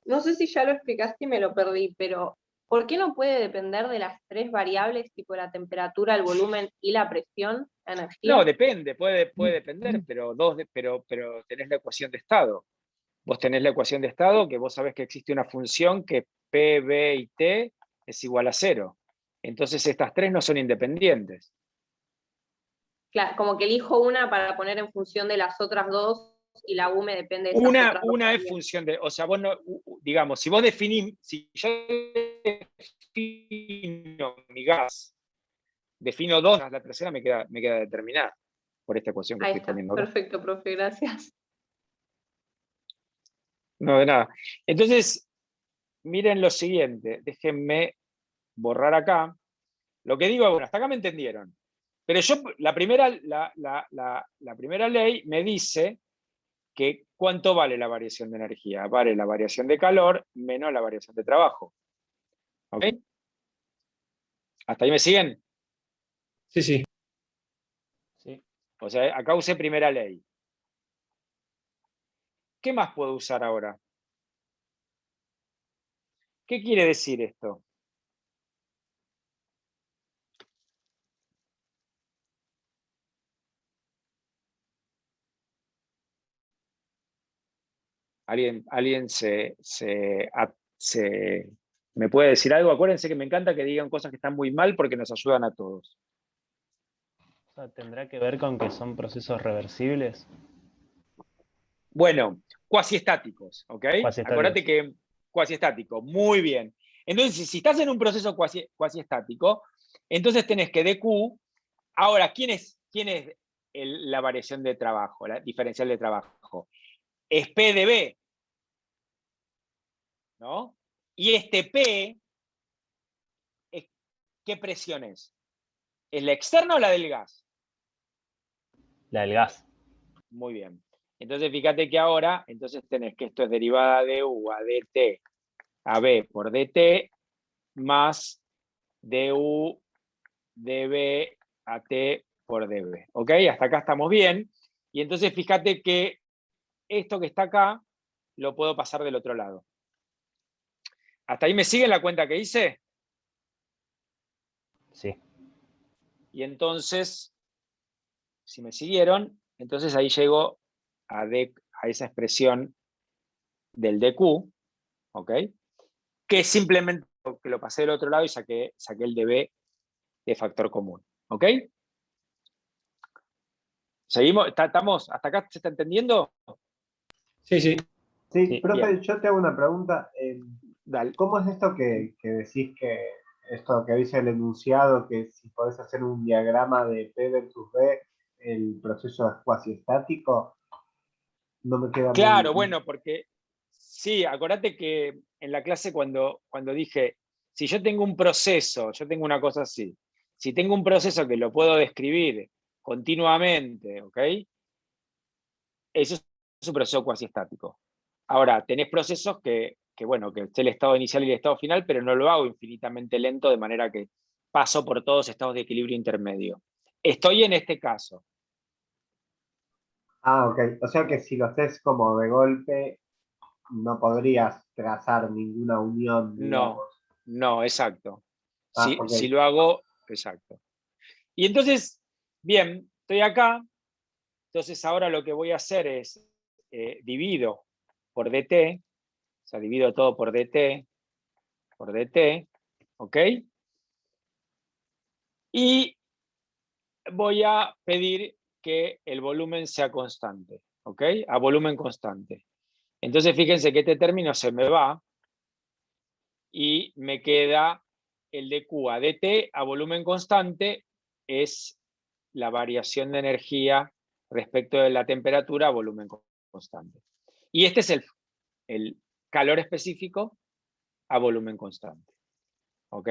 no sé si ya lo explicaste y me lo perdí, pero ¿por qué no puede depender de las tres variables, tipo la temperatura, el volumen y la presión, la energía? No, depende, puede depender, pero tenés la ecuación de estado. Vos tenés la ecuación de estado, que vos sabés que existe una función que P, B y T es igual a 0. Entonces estas tres no son independientes. Claro, como que elijo una para poner en función de las otras dos y la U me depende de esas otras dos. Una es función de, o sea, vos no, digamos, si vos definís, si yo defino mi gas, defino dos, la tercera me queda determinada por esta ecuación que Ahí estoy está, poniendo acá. perfecto, profe, gracias. No, de nada. Entonces, miren lo siguiente, déjenme borrar acá. Lo que digo, bueno, hasta acá me entendieron. Pero yo, la primera ley me dice que ¿cuánto vale la variación de energía? Vale la variación de calor menos la variación de trabajo. ¿Ok? ¿Hasta ahí me siguen? Sí, sí. ¿Sí? O sea, acá usé primera ley. ¿Qué más puedo usar ahora? ¿Qué quiere decir esto? ¿Alguien me puede decir algo? Acuérdense que me encanta que digan cosas que están muy mal porque nos ayudan a todos. O sea, ¿tendrá que ver con que son procesos reversibles? Bueno, cuasiestáticos, ¿ok? Cuasiestáticos. Acuérdate que cuasiestático, muy bien. Entonces, si estás en un proceso cuasiestático, entonces tenés que dQ. Ahora, ¿quién es la variación de trabajo, la diferencial de trabajo? Es P de B, ¿no? Y este P, ¿qué presión es? ¿Es la externa o la del gas? La del gas. Muy bien. Entonces, fíjate que ahora, entonces tenés que esto es derivada de U a dt a B por dt más du dB a T por dB. ¿Ok? Hasta acá estamos bien. Y entonces fíjate que esto que está acá lo puedo pasar del otro lado. ¿Hasta ahí me siguen la cuenta que hice? Sí. Y entonces, si me siguieron, entonces ahí llego a esa expresión del dQ, ¿ok? Que simplemente que lo pasé del otro lado y saqué el dB de factor común, ¿ok? ¿Seguimos? ¿Estamos? ¿Hasta acá se está entendiendo? Sí, sí. Sí, Sí, profe, bien. yo te hago una pregunta. Dale. ¿Cómo es esto que decís que, esto que dice el enunciado, que si podés hacer un diagrama de P versus B, el proceso es cuasiestático? No me queda Claro, muy... bueno, porque sí, acordate que en la clase cuando dije, si yo tengo un proceso, yo tengo una cosa así, si tengo un proceso que lo puedo describir continuamente, ¿ok? Eso es un proceso cuasiestático. Ahora, tenés procesos bueno, que es el estado inicial y el estado final, pero no lo hago infinitamente lento, de manera que paso por todos estados de equilibrio intermedio. Estoy en este caso. Ah, ok. O sea que si lo haces como de golpe, no podrías trazar ninguna unión, No, digamos. no, exacto. Ah, Si ok. lo hago, exacto. Y entonces, bien, estoy acá, entonces ahora lo que voy a hacer es divido por dt, o sea, divido todo por dt, ¿ok? Y voy a pedir que el volumen sea constante, ¿ok? A volumen constante. Entonces fíjense que este término se me va y me queda el dQ a dt a volumen constante, es la variación de energía respecto de la temperatura a volumen constante. Y este es el calor específico a volumen constante. ¿Ok?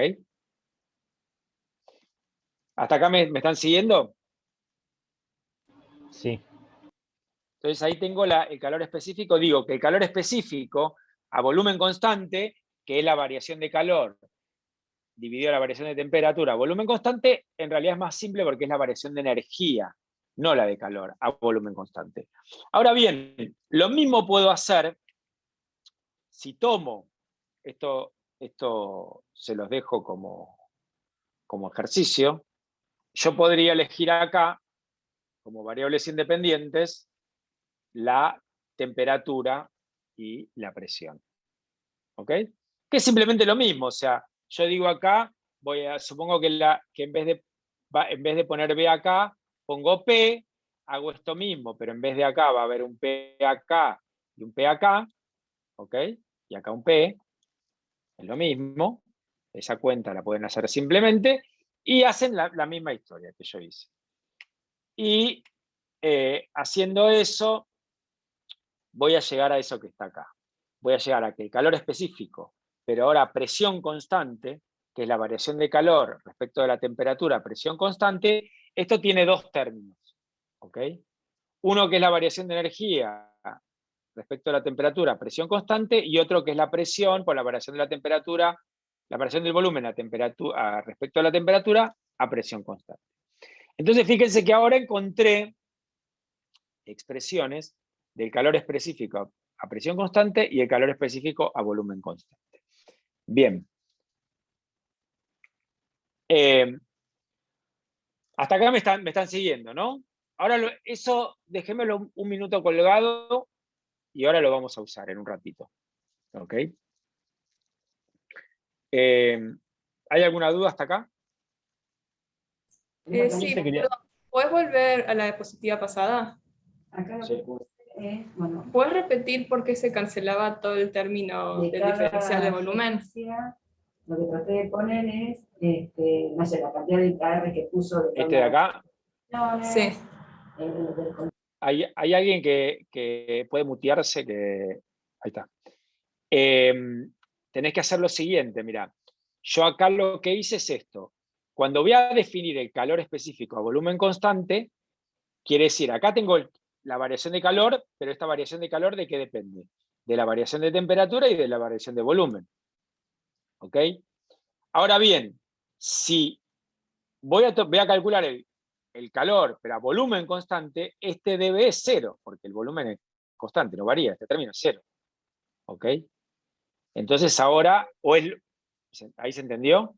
¿Hasta acá me están siguiendo? Sí. Entonces ahí tengo el calor específico. Digo que el calor específico a volumen constante, que es la variación de calor dividido la variación de temperatura a volumen constante, en realidad es más simple porque es la variación de energía, no la de calor, a volumen constante. Ahora bien, lo mismo puedo hacer si tomo, esto se los dejo como ejercicio, yo podría elegir acá, como variables independientes, la temperatura y la presión. ¿Ok? Que es simplemente lo mismo, o sea, yo digo acá, supongo que en vez de poner B acá, pongo P, hago esto mismo, pero en vez de acá va a haber un P acá y un P acá, ¿ok? Y acá un P, es lo mismo, esa cuenta la pueden hacer simplemente, y hacen la misma historia que yo hice. Y haciendo eso, voy a llegar a eso que está acá. Voy a llegar a que el calor específico, pero ahora presión constante, que es la variación de calor respecto de la temperatura, presión constante, esto tiene dos términos. ¿Ok? Uno que es la variación de energía respecto a la temperatura, presión constante, y otro que es la presión por la variación de la temperatura, la variación del volumen respecto a la temperatura a presión constante. Entonces fíjense que ahora encontré expresiones del calor específico a presión constante y el calor específico a volumen constante. Bien. Hasta acá me están siguiendo, ¿no? Ahora eso déjemelo un minuto colgado y ahora lo vamos a usar en un ratito. ¿Ok? ¿Hay alguna duda hasta acá? Sí, perdón. ¿Puedes volver a la diapositiva pasada? Acá lo Sí. que puse es, bueno, ¿Puedes repetir por qué se cancelaba todo el término del diferencial de volumen? Lo que traté de poner es, no sé, la cantidad de IKR que puso de ¿Este de acá? Sí. ¿Hay alguien que puede mutearse? Ahí está. Tenés que hacer lo siguiente, mira. Yo acá lo que hice es esto. Cuando voy a definir el calor específico a volumen constante, quiere decir, acá tengo la variación de calor, pero esta variación de calor, ¿de qué depende? De la variación de temperatura y de la variación de volumen. ¿Ok? Ahora bien, si voy a calcular el calor, pero a volumen constante, este dB es 0, porque el volumen es constante, no varía, este término es 0. ¿Ok? Entonces ahora, ¿ahí se entendió?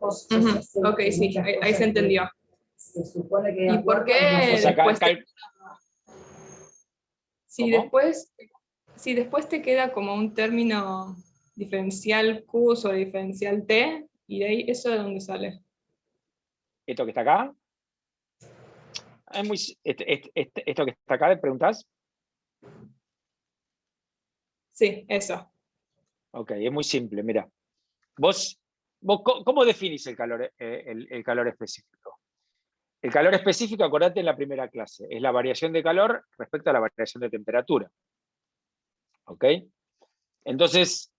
Ok, sí, ahí se entendió. Se supone que ¿Y por qué O sea, después si después te queda como un término diferencial Q sobre diferencial T, y de ahí, ¿eso de dónde sale? ¿Esto que está acá? ¿Esto que está acá, preguntás? Sí, eso. Ok, es muy simple, mira. Vos ¿cómo definís el calor específico? El calor específico, acordate en la primera clase, es la variación de calor respecto a la variación de temperatura. ¿Ok? Entonces,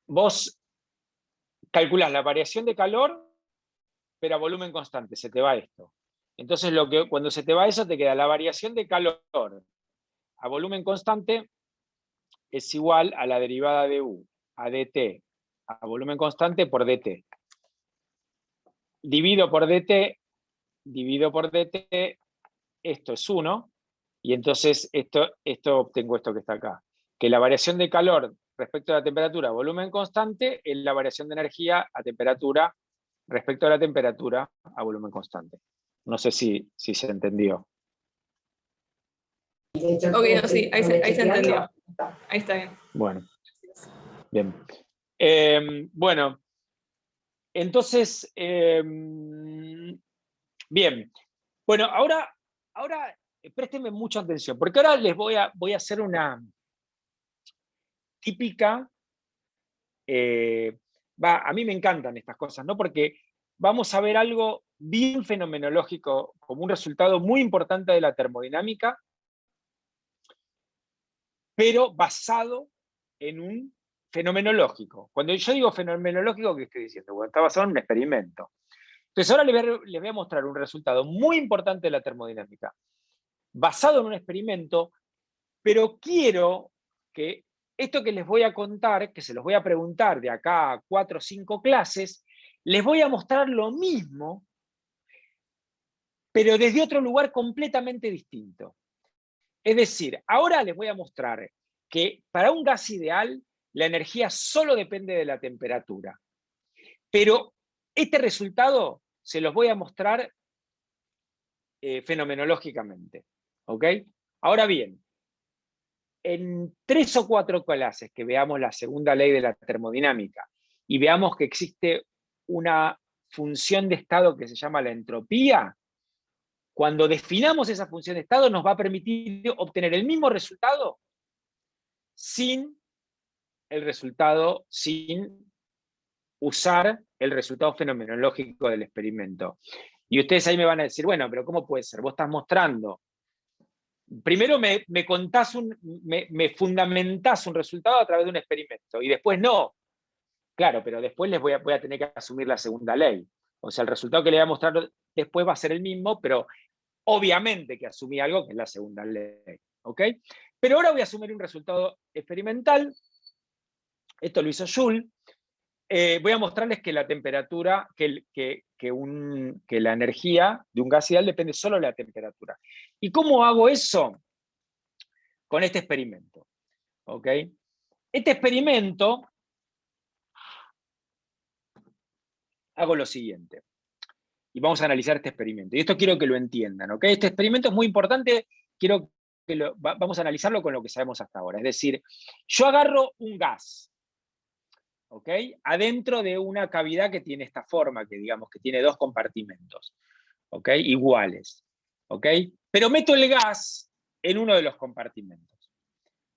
vos calculás la variación de calor, pero a volumen constante, se te va esto. Entonces, cuando se te va eso, te queda la variación de calor a volumen constante es igual a la derivada de U, a dt, a volumen constante por dt. Divido por dt, esto es 1, y entonces esto obtengo esto que está acá, que la variación de calor respecto a la temperatura a volumen constante es la variación de energía a temperatura respecto a la temperatura a volumen constante. No sé si se entendió. Ok, no, sí, ahí se entendió. Ahí está bien. Bueno, bien. Bueno, entonces, bien. Bueno, ahora préstenme mucha atención, porque ahora les voy a hacer una típica, a mí me encantan estas cosas, ¿no? Porque vamos a ver algo bien fenomenológico, como un resultado muy importante de la termodinámica, pero basado en un fenomenológico. Cuando yo digo fenomenológico, ¿qué estoy diciendo? Bueno, está basado en un experimento. Entonces ahora les voy a mostrar un resultado muy importante de la termodinámica, basado en un experimento, pero quiero que esto que les voy a contar, que se los voy a preguntar de acá a 4 o 5 clases, les voy a mostrar lo mismo, pero desde otro lugar completamente distinto. Es decir, ahora les voy a mostrar que para un gas ideal la energía solo depende de la temperatura. Pero este resultado se los voy a mostrar fenomenológicamente. ¿Ok? Ahora bien, en 3 o 4 clases que veamos la segunda ley de la termodinámica y veamos que existe una función de estado que se llama la entropía, cuando definamos esa función de estado nos va a permitir obtener el mismo resultado sin usar el resultado fenomenológico del experimento. Y ustedes ahí me van a decir, bueno, pero ¿cómo puede ser? Vos estás mostrando. Primero me fundamentás un resultado a través de un experimento y después no. Claro, pero después voy a tener que asumir la segunda ley. O sea, el resultado que le voy a mostrar después va a ser el mismo, pero obviamente que asumí algo que es la segunda ley. ¿Ok? Pero ahora voy a asumir un resultado experimental. Esto lo hizo Joule. Voy a mostrarles que la temperatura, que la energía de un gas ideal depende solo de la temperatura. ¿Y cómo hago eso? Con este experimento. ¿Ok? Este experimento, hago lo siguiente. Y vamos a analizar este experimento. Y esto quiero que lo entiendan. ¿Ok? Este experimento es muy importante. Quiero vamos a analizarlo con lo que sabemos hasta ahora. Es decir, yo agarro un gas, ¿ok? Adentro de una cavidad que tiene esta forma, que digamos que tiene dos compartimentos, ¿ok? Iguales, ¿ok? Pero meto el gas en uno de los compartimentos,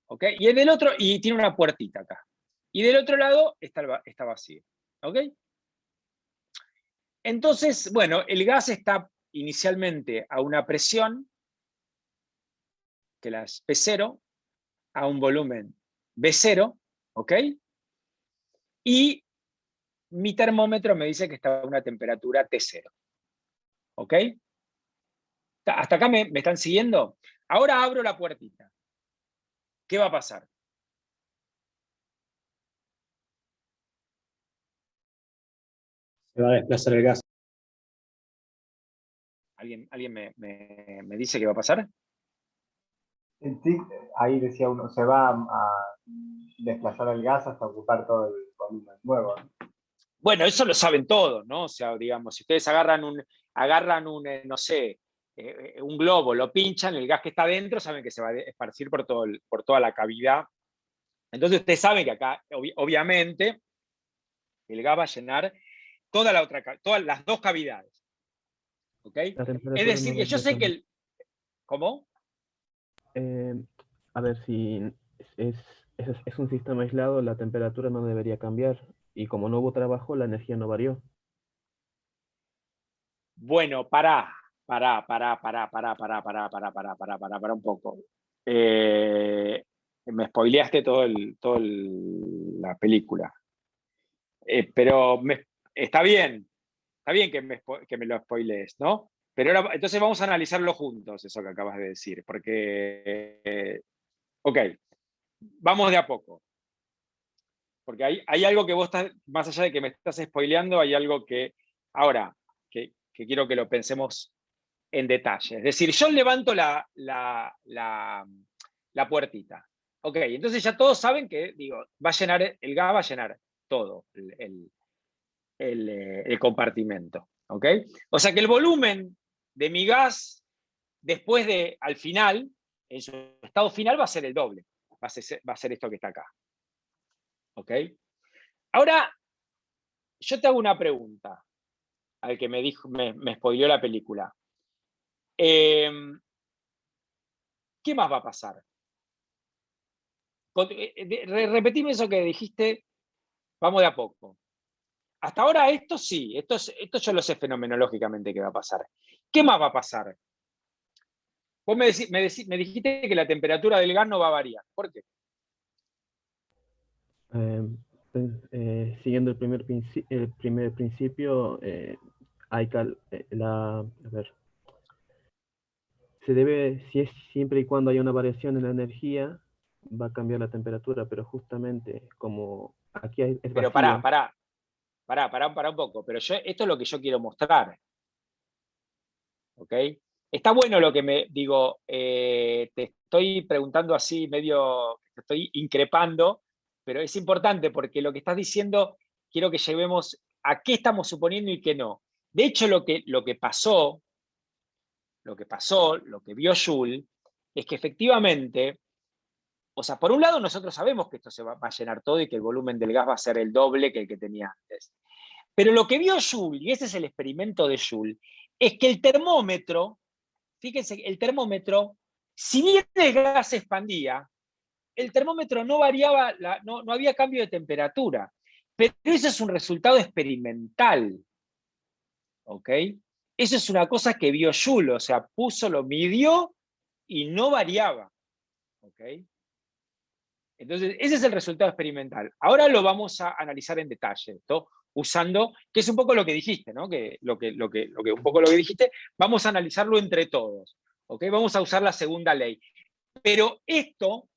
¿ok? Y en el otro, y tiene una puertita acá. Y del otro lado está vacío, ¿ok? Entonces, bueno, el gas está inicialmente a una presión, que la es P0, a un volumen B0, ¿ok? Y mi termómetro me dice que está a una temperatura T0, ¿ok? ¿Hasta acá me están siguiendo? Ahora abro la puertita. ¿Qué va a pasar? Se va a desplazar el gas. ¿Alguien me dice qué va a pasar? Ahí decía uno, se va a desplazar el gas hasta ocupar todo el volumen nuevo. Bueno, eso lo saben todos, ¿no? O sea, digamos, si ustedes agarran un no sé, un globo, lo pinchan, el gas que está adentro, saben que se va a esparcir por toda la cavidad. Entonces ustedes saben que acá, obviamente, el gas va a llenar todas las dos cavidades. ¿Ok? Es decir, que yo sé que el... ¿Cómo? A ver, si es un sistema aislado, la temperatura no debería cambiar. Y como no hubo trabajo, la energía no varió. Bueno, pará un poco. Me spoileaste la película. Pero está bien que me lo spoilees, ¿no? Pero ahora, entonces vamos a analizarlo juntos, eso que acabas de decir, porque, ok, vamos de a poco. Porque hay algo que vos estás, más allá de que me estás spoileando, hay algo que, ahora, que quiero que lo pensemos en detalle. Es decir, yo levanto la puertita. Ok, entonces ya todos saben que, digo, el gas va a llenar todo el compartimento. ¿Ok? O sea que el volumen de mi gas, después al final, en su estado final, va a ser el doble. Va a ser esto que está acá. ¿Ok? Ahora, yo te hago una pregunta al que me spoileó la película. ¿Qué más va a pasar? Repetime eso que dijiste, vamos de a poco. Hasta ahora esto sí, esto yo lo sé fenomenológicamente qué va a pasar. ¿Qué más va a pasar? Vos me dijiste que la temperatura del gas no va a variar. ¿Por qué? Siguiendo el primer principio, hay a ver, se debe, si es siempre y cuando haya una variación en la energía, va a cambiar la temperatura, pero justamente como aquí es pero vacío. Pará un poco, pero esto es lo que yo quiero mostrar. ¿Ok? Está bueno lo que te estoy preguntando así, medio, te estoy increpando, pero es importante porque lo que estás diciendo, quiero que llevemos a qué estamos suponiendo y qué no. De hecho, lo que pasó, lo que vio Joule, es que efectivamente, o sea, por un lado nosotros sabemos que esto se va a llenar todo y que el volumen del gas va a ser el doble que el que tenía antes. Pero lo que vio Joule, y ese es el experimento de Joule, es que el termómetro, fíjense, el termómetro, si bien el gas se expandía, el termómetro no variaba, no había cambio de temperatura. Pero eso es un resultado experimental. ¿Ok? Eso es una cosa que vio Joule, o sea, lo midió y no variaba. ¿Ok? Entonces, ese es el resultado experimental. Ahora lo vamos a analizar en detalle, esto, usando, que es un poco lo que dijiste, ¿no? Un poco lo que dijiste, vamos a analizarlo entre todos. ¿Ok? Vamos a usar la segunda ley. Pero esto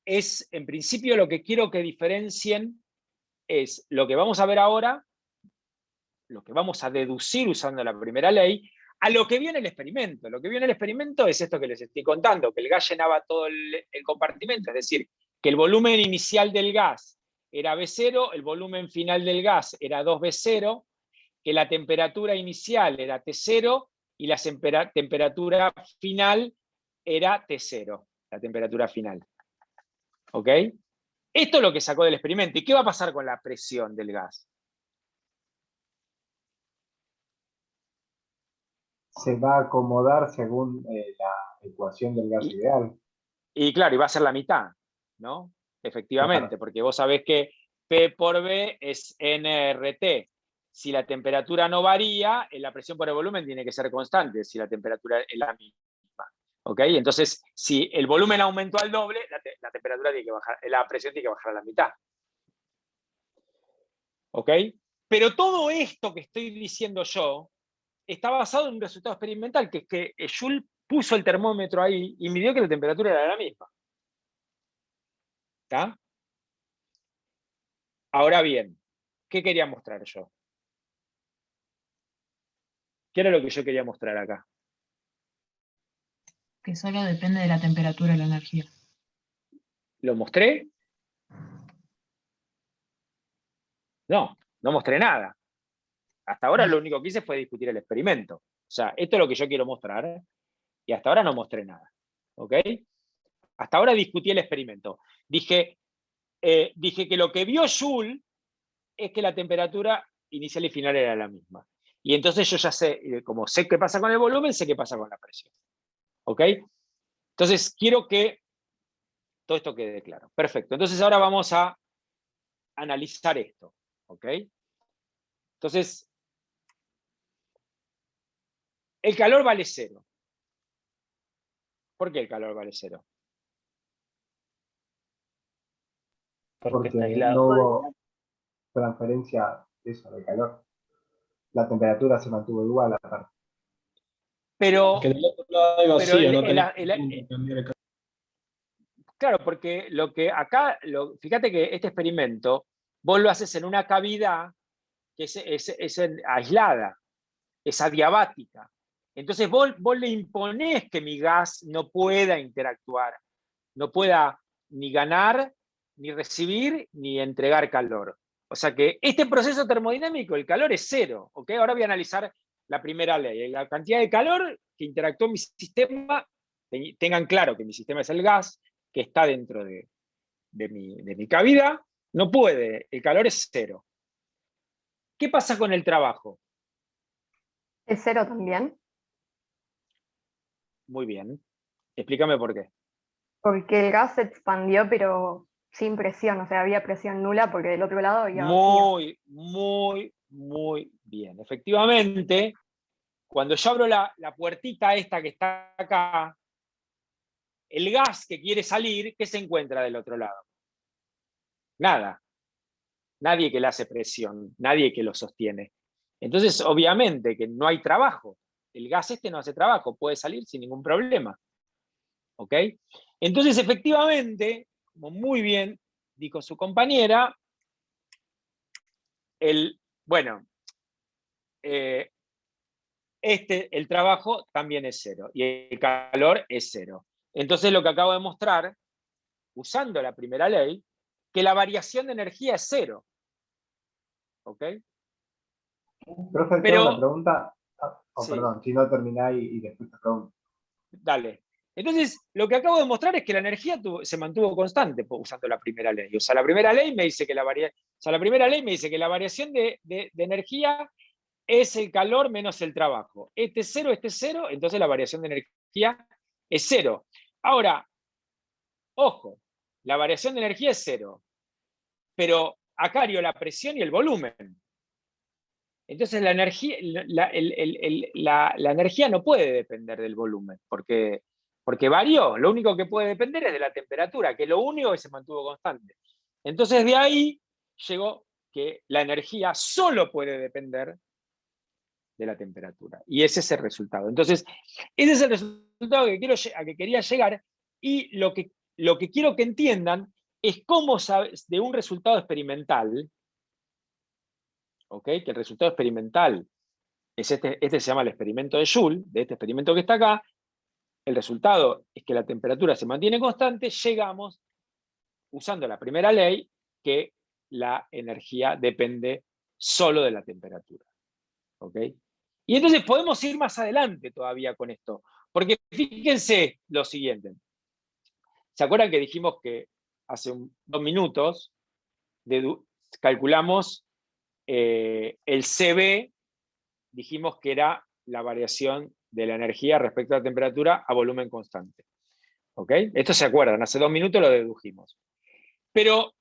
es, en principio, lo que quiero que diferencien es lo que vamos a ver ahora, lo que vamos a deducir usando la primera ley, a lo que vio en el experimento. Lo que vio en el experimento es esto que les estoy contando, que el gas llenaba todo el compartimento, es decir, que el volumen inicial del gas era B0, el volumen final del gas era 2B0, que la temperatura inicial era T0 y la temperatura final era T0, la temperatura final. ¿Ok? Esto es lo que sacó del experimento. ¿Y qué va a pasar con la presión del gas? Se va a acomodar según la ecuación del gas ideal. Y claro, y va a ser la mitad, ¿no? Efectivamente, Claro. porque vos sabés que P por B es nRT. Si la temperatura no varía, la presión por el volumen tiene que ser constante, si la temperatura es la misma. ¿Ok? Entonces, si el volumen aumentó al doble, la temperatura tiene que bajar, la presión tiene que bajar a la mitad. ¿Ok? Pero todo esto que estoy diciendo yo está basado en un resultado experimental, que es que Joule puso el termómetro ahí y midió que la temperatura era la misma. ¿Está? Ahora bien, ¿qué quería mostrar yo? ¿Qué era lo que yo quería mostrar acá? Que solo depende de la temperatura y la energía. ¿Lo mostré? No, no mostré nada. Hasta ahora lo único que hice fue discutir el experimento. O sea, esto es lo que yo quiero mostrar y hasta ahora no mostré nada. ¿Ok? Hasta ahora discutí el experimento. Dije que lo que vio Joule es que la temperatura inicial y final era la misma. Y entonces yo ya sé, como sé qué pasa con el volumen, sé qué pasa con la presión. ¿Ok? Entonces quiero que todo esto quede claro. Perfecto. Entonces ahora vamos a analizar esto. ¿Ok? Entonces, el calor vale 0. ¿Por qué el calor vale 0? Porque está Porque aislado. no hubo transferencia de eso, de calor. La temperatura se mantuvo igual aparte. Pero, Que del otro lado hay vacío, no tenés el, cambiar el calor. claro, porque lo que acá, fíjate que este experimento, vos lo haces en una cavidad que es aislada, es adiabática. Entonces vos le imponés que mi gas no pueda interactuar, no pueda ni ganar, ni recibir, ni entregar calor. O sea que este proceso termodinámico, el calor es 0. ¿Ok? Ahora voy a analizar la primera ley. La cantidad de calor que interactuó mi sistema, tengan claro que mi sistema es el gas, que está dentro de mi cavidad, no puede, el calor es 0. ¿Qué pasa con el trabajo? ¿Es 0 también? Muy bien. Explícame por qué. Porque el gas se expandió, pero sin presión, o sea, había presión nula porque del otro lado había vacío. Muy, muy, muy bien. Efectivamente, cuando yo abro la puertita esta que está acá, el gas que quiere salir, ¿qué se encuentra del otro lado? Nada. Nadie que le hace presión, nadie que lo sostiene. Entonces, obviamente que no hay trabajo. El gas este no hace trabajo, puede salir sin ningún problema. ¿Ok? Entonces, efectivamente, como muy bien dijo su compañera, el trabajo también es 0 y el calor es 0. Entonces, lo que acabo de mostrar, usando la primera ley, que la variación de energía es 0. ¿Ok? Profe, tengo una pregunta. Sí. Perdón, si no termináis y después te pregunto. Dale. Entonces, lo que acabo de mostrar es que la energía se mantuvo constante usando la primera ley. O sea, la primera ley me dice que la variación de energía es el calor menos el trabajo. Este es 0, entonces la variación de energía es 0. Ahora, ojo, la variación de energía es 0, pero acá haría la presión y el volumen. Entonces la energía no puede depender del volumen, porque varió. Lo único que puede depender es de la temperatura, que es lo único que se mantuvo constante. Entonces de ahí llegó que la energía solo puede depender de la temperatura. Y ese es el resultado. Entonces, ese es el resultado a que quería llegar, y lo que quiero que entiendan es cómo sabes de un resultado experimental, ¿ok? Que el resultado experimental es este se llama el experimento de Joule, de este experimento que está acá. El resultado es que la temperatura se mantiene constante, llegamos, usando la primera ley, que la energía depende solo de la temperatura. ¿Ok? Y entonces podemos ir más adelante todavía con esto, porque fíjense lo siguiente. ¿Se acuerdan que dijimos que hace 2 minutos calculamos el CB, dijimos que era la variación de la energía respecto a la temperatura a volumen constante? ¿Ok? Esto se acuerdan, hace 2 minutos lo dedujimos. Pero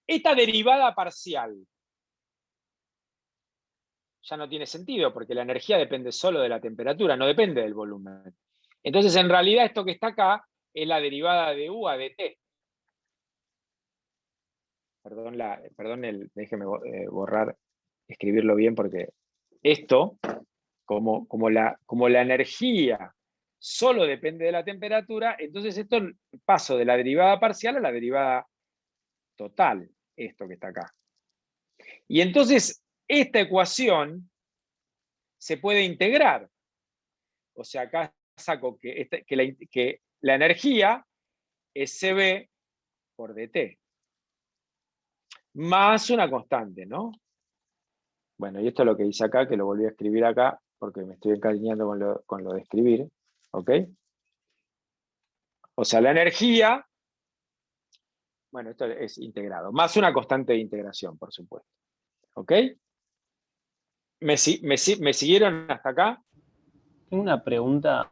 esta derivada parcial ya no tiene sentido, porque la energía depende solo de la temperatura, no depende del volumen. Entonces, en realidad, esto que está acá es la derivada de U a dt. Déjeme borrar, escribirlo bien, porque esto, como la energía solo depende de la temperatura, entonces esto paso de la derivada parcial a la derivada total, esto que está acá. Y entonces esta ecuación se puede integrar. O sea, acá saco que la energía es CB por dt, más una constante, ¿no? Bueno, y esto es lo que hice acá, que lo volví a escribir acá, porque me estoy encariñando con lo de escribir, ¿ok? O sea, la energía, bueno, esto es integrado, más una constante de integración, por supuesto, ¿ok? ¿Me siguieron hasta acá? Tengo una pregunta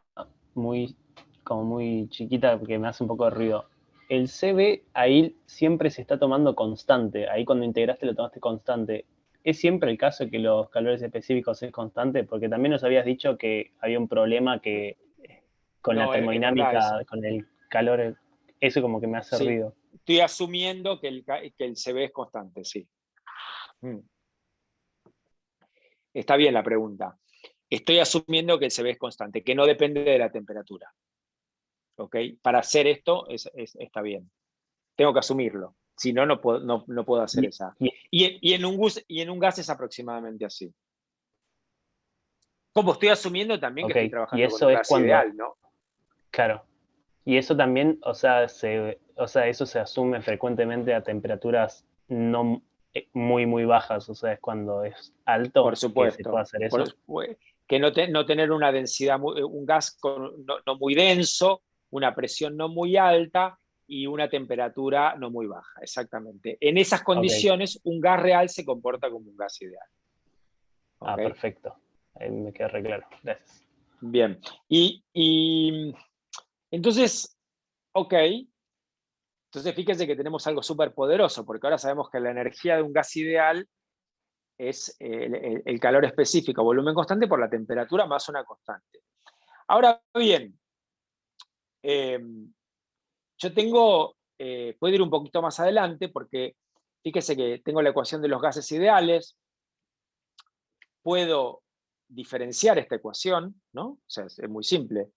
como muy chiquita que me hace un poco de ruido. El CB ahí siempre se está tomando constante. Ahí cuando integraste lo tomaste constante. ¿Es siempre el caso que los calores específicos es constante? Porque también nos habías dicho que había un problema que con la termodinámica, con el calor, eso como que me hace ruido. Estoy asumiendo que el CB es constante, sí. Está bien la pregunta. Estoy asumiendo que el CB es constante, que no depende de la temperatura. ¿Ok? Para hacer esto está bien. Tengo que asumirlo. Si no, no puedo hacer esa. Y en un gas es aproximadamente así. Como estoy asumiendo también que estoy trabajando con un gas ideal, ¿no? Claro. Y eso también, o sea, eso se asume frecuentemente a temperaturas no muy bajas, o sea, es cuando es alto. Por supuesto. Que se puede hacer eso. Que no tener una densidad, un gas no muy denso, una presión no muy alta y una temperatura no muy baja, exactamente. En esas condiciones, un gas real se comporta como un gas ideal. ¿Okay? Ah, perfecto. Ahí me queda re claro. Gracias. Bien. Y entonces, ok. Entonces fíjense que tenemos algo súper poderoso, porque ahora sabemos que la energía de un gas ideal es el calor específico, volumen constante por la temperatura más una constante. Ahora bien, yo puedo ir un poquito más adelante, porque fíjese que tengo la ecuación de los gases ideales, puedo diferenciar esta ecuación, ¿no? O sea, es muy simple.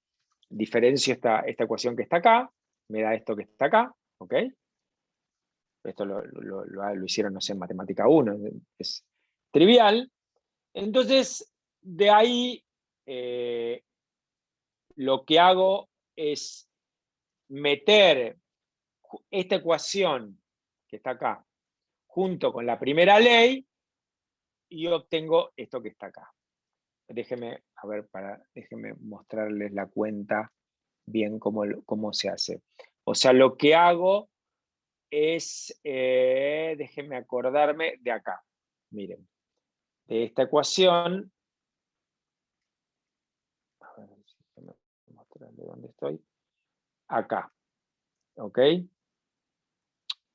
Diferencio esta ecuación que está acá, me da esto que está acá, ¿ok? Esto lo hicieron, no sé, en Matemática 1, es trivial. Entonces, de ahí lo que hago es meter esta ecuación que está acá junto con la primera ley y obtengo esto que está acá. Déjenme mostrarles la cuenta bien cómo se hace. O sea, lo que hago es, déjenme acordarme de acá. Miren, de esta ecuación, a ver, déjenme mostrarles dónde estoy. Acá, ¿ok?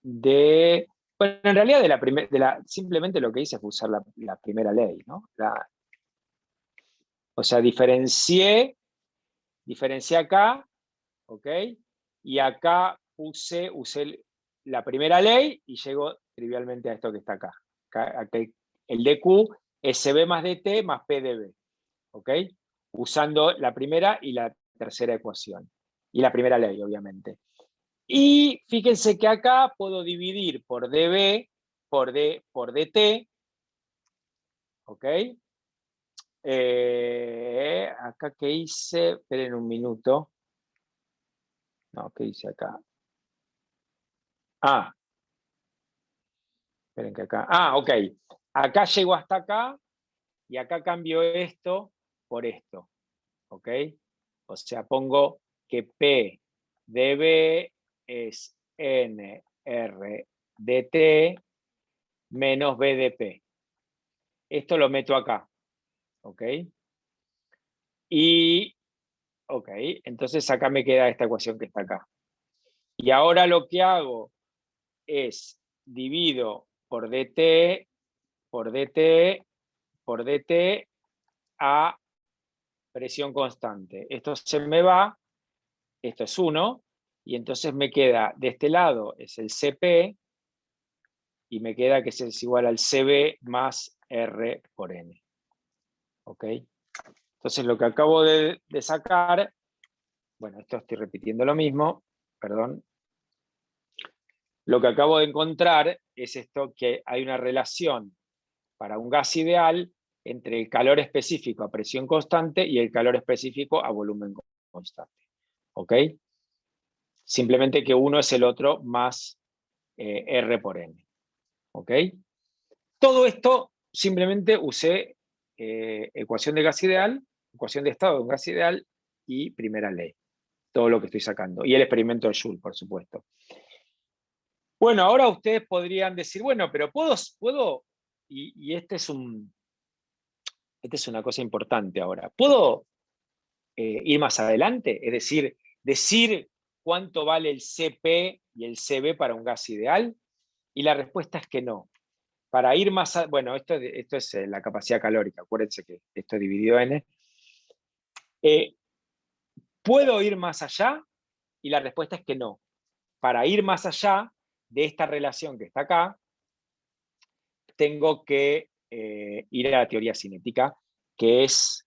Bueno, en realidad simplemente lo que hice fue usar la primera ley, ¿no? O sea, diferencié acá, ¿ok? Y acá usé la primera ley y llego trivialmente a esto que está acá. El dQ es CB más dt más PdV, ¿ok? Usando la primera y la tercera ecuación. Y la primera ley, obviamente. Y fíjense que acá puedo dividir por dB por dt, ¿ok? Acá que hice, esperen un minuto. No, ¿qué hice acá? Esperen que acá. Ok. Acá llego hasta acá y acá cambio esto por esto, ¿ok? O sea, pongo que P de B es NR de T menos B de P. Esto lo meto acá, ¿ok? Y, ok, entonces acá me queda esta ecuación que está acá. Y ahora lo que hago es divido por dt, por dt, por dt a presión constante. Esto se me va, esto es 1, y entonces me queda, de este lado es el Cp, y me queda que es igual al Cb más R por N. ¿Ok? Entonces lo que acabo de sacar, bueno, esto estoy repitiendo lo mismo, perdón. Lo que acabo de encontrar es esto, que hay una relación para un gas ideal entre el calor específico a presión constante y el calor específico a volumen constante. ¿Ok? Simplemente que uno es el otro más R por N. ¿Ok? Todo esto simplemente usé ecuación de gas ideal, ecuación de estado de un gas ideal y primera ley. Todo lo que estoy sacando. Y el experimento de Joule, por supuesto. Bueno, ahora ustedes podrían decir, bueno, pero puedo y esta es una cosa importante ahora, ¿puedo ir más adelante? Es decir cuánto vale el Cp y el Cv para un gas ideal. Y la respuesta es que no. Para ir más bueno, esto es la capacidad calórica, acuérdense que esto es dividido en N. ¿Puedo ir más allá? Y la respuesta es que no. Para ir más allá de esta relación que está acá, tengo que ir a la teoría cinética, que es,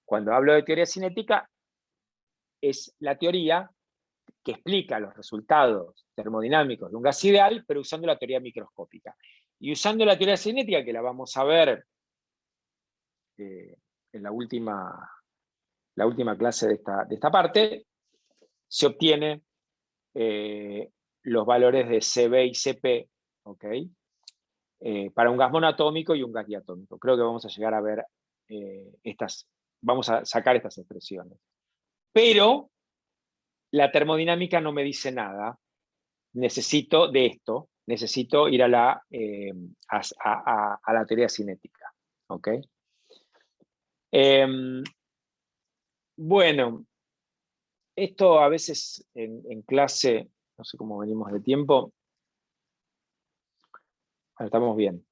cuando hablo de teoría cinética, es la teoría que explica los resultados termodinámicos de un gas ideal, pero usando la teoría microscópica. Y usando la teoría cinética, que la vamos a ver en la última clase de esta parte, se obtiene los valores de Cb y Cp, ¿ok? Para un gas monoatómico y un gas diatómico. Creo que vamos a llegar a ver vamos a sacar estas expresiones. Pero la termodinámica no me dice nada. Necesito de esto, necesito ir a la teoría cinética. ¿Ok? Bueno, esto a veces en clase, no sé cómo venimos de tiempo. Estamos bien.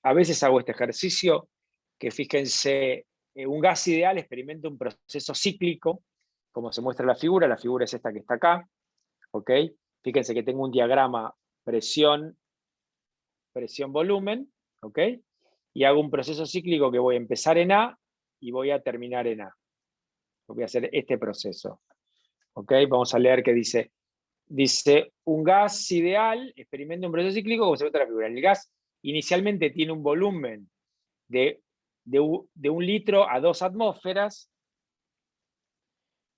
A veces hago este ejercicio, que fíjense, un gas ideal experimenta un proceso cíclico, como se muestra en la figura es esta que está acá, ¿ok? Fíjense que tengo un diagrama presión, volumen, ¿ok? Y hago un proceso cíclico que voy a empezar en A y voy a terminar en A. Voy a hacer este proceso, ¿ok? Vamos a leer qué dice. Dice, un gas ideal experimenta un proceso cíclico como se muestra en la figura. El gas inicialmente tiene un volumen de 1 litro a 2 atmósferas.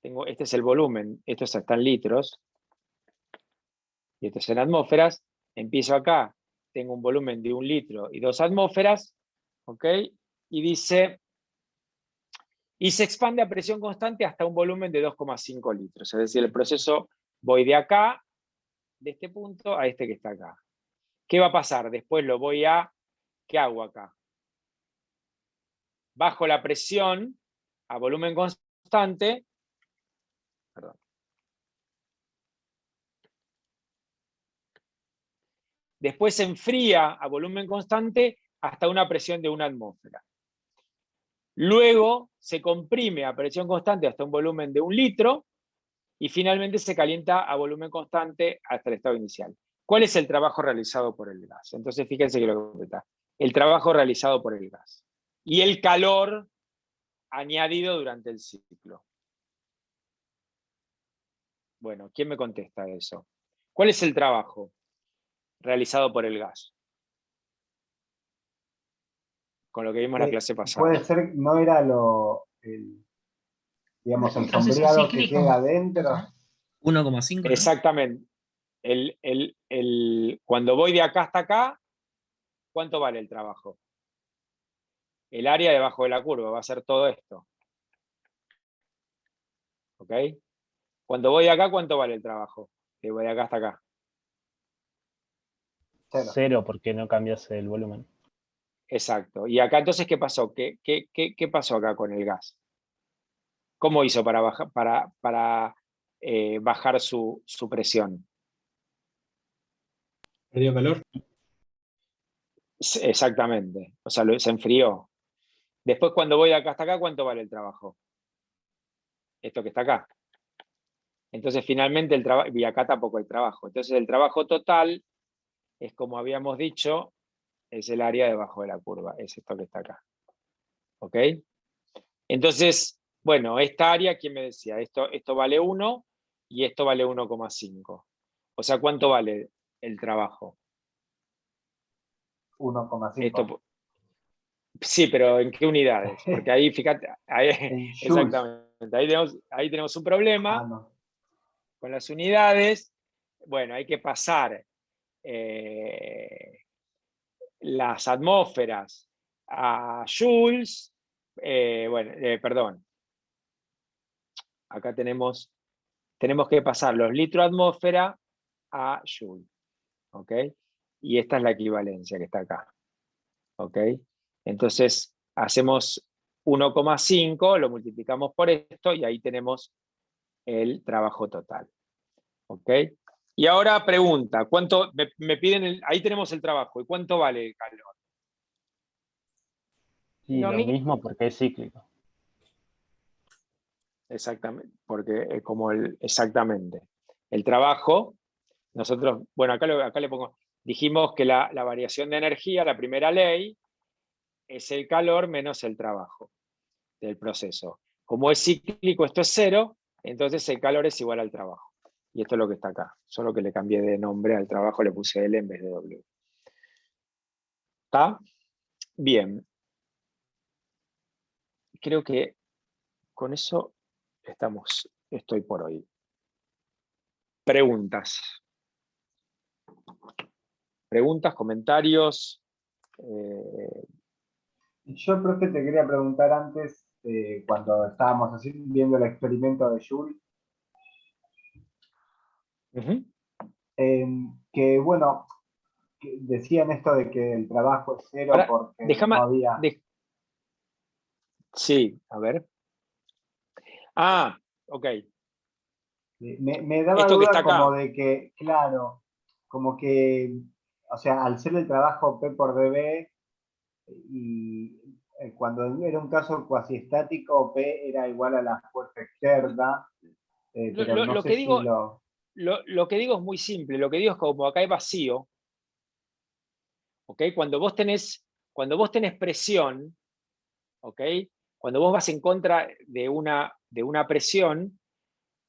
Este es el volumen, esto está en litros, y esto es en atmósferas. Empiezo acá, tengo un volumen de 1 litro y 2 atmósferas, ¿ok? Y dice, y se expande a presión constante hasta un volumen de 2,5 litros. Es decir, el proceso, voy de acá, de este punto, a este que está acá. ¿Qué va a pasar? Después ¿qué hago acá? Bajo la presión a volumen constante, perdón. Después se enfría a volumen constante hasta una presión de 1 atmósfera. Luego se comprime a presión constante hasta un volumen de 1 litro y finalmente se calienta a volumen constante hasta el estado inicial. ¿Cuál es el trabajo realizado por el gas? Entonces fíjense que lo que está. El trabajo realizado por el gas. Y el calor añadido durante el ciclo. Bueno, ¿quién me contesta eso? ¿Cuál es el trabajo realizado por el gas? Con lo que vimos en la clase pasada. Puede ser, no era digamos, el sombreado que queda adentro. 1,5. Exactamente. Cuando voy de acá hasta acá, ¿cuánto vale el trabajo? el área debajo de la curva, va a ser todo esto. ¿Ok? Cuando voy de acá, ¿cuánto vale el trabajo? Que voy de acá hasta acá. 0, porque no cambias el volumen. Exacto. Y acá entonces, ¿qué pasó? ¿Qué pasó acá con el gas? ¿Cómo hizo para bajar su presión? ¿Perdió calor? Exactamente. O sea, se enfrió. Después, cuando voy de acá hasta acá, ¿cuánto vale el trabajo? Esto que está acá. Entonces, finalmente, el trabajo, y acá tampoco hay trabajo. Entonces, el trabajo total es, como habíamos dicho, es el área debajo de la curva. Es esto que está acá. ¿Ok? Entonces, bueno, esta área, ¿quién me decía? Esto vale 1 y esto vale 1,5. O sea, ¿cuánto vale el trabajo? 1,5. Sí, pero ¿en qué unidades? Porque ahí, fíjate, ahí, Joules. exactamente, ahí tenemos un problema no. con las unidades. Bueno, hay que pasar las atmósferas a joules. Perdón. Acá tenemos que pasar los litros atmósfera a joule. ¿Ok? Y esta es la equivalencia que está acá. ¿Ok? Entonces, hacemos 1,5, lo multiplicamos por esto y ahí tenemos el trabajo total. ¿Ok? Y ahora pregunta, ¿cuánto me piden? Ahí tenemos el trabajo. ¿Y cuánto vale el calor? Y lo mismo porque es cíclico. Exactamente, porque exactamente. El trabajo, nosotros, bueno, acá le pongo, dijimos que la variación de energía, la primera ley, es el calor menos el trabajo del proceso. Como es cíclico, esto es 0, entonces el calor es igual al trabajo. Y esto es lo que está acá. Solo que le cambié de nombre al trabajo, le puse L en vez de W. ¿Está? Bien. Creo que con eso estoy por hoy. Preguntas. Preguntas, comentarios. Yo, profe, te quería preguntar antes, cuando estábamos viendo el experimento de Joule, que bueno, que decían esto de que el trabajo es 0 Ahora, porque no había... Sí, a ver. Ah, ok. Me daba Esto que duda está como acá. de que, claro, como que, o sea, al ser el trabajo P por dB, y cuando era un caso cuasi estático, P era igual a la fuerza externa, pero no Lo sé que si digo, lo... lo que digo es muy simple. Lo que digo es como acá hay vacío. ¿Ok? Cuando vos tenés presión, ¿ok? Cuando vos vas en contra de una presión,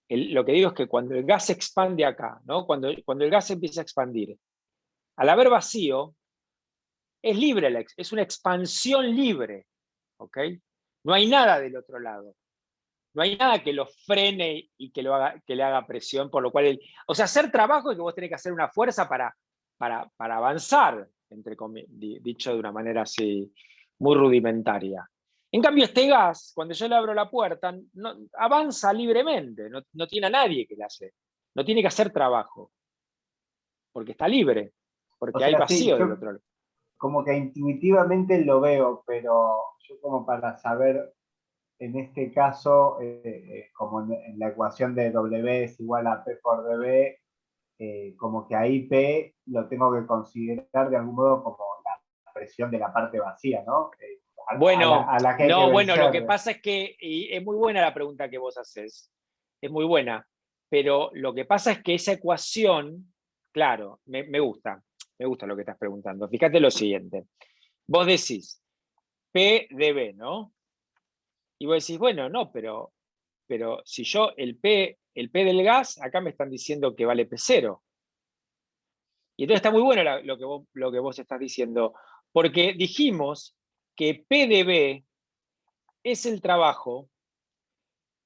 lo que digo es que cuando el gas se expande acá, ¿no? Cuando el gas empieza a expandir, al haber vacío, es libre, es una expansión libre, ¿ok? No hay nada del otro lado. No hay nada que lo frene y que le haga presión, por lo cual, o sea, hacer trabajo es que vos tenés que hacer una fuerza para avanzar, dicho de una manera así muy rudimentaria. En cambio, este gas, cuando yo le abro la puerta, avanza libremente, no tiene a nadie que le hace, no tiene que hacer trabajo, porque está libre, porque O hay sea, sí, vacío del yo otro lado. como que intuitivamente lo veo, pero yo como para saber, en este caso, como en la ecuación de W es igual a P por dB, como que ahí P lo tengo que considerar de algún modo como la presión de la parte vacía, ¿no? Bueno, a la que hay que no, bueno, lo que vencer. pasa es que, y es muy buena la pregunta que vos haces, es muy buena, pero lo que pasa es que esa ecuación, claro, me gusta lo que estás preguntando. Fíjate lo siguiente, vos decís P de B, ¿no? Y vos decís, bueno, no, pero si yo el P del gas, acá me están diciendo que vale P0. Y entonces está muy bueno lo que vos estás diciendo, porque dijimos que P de B es el trabajo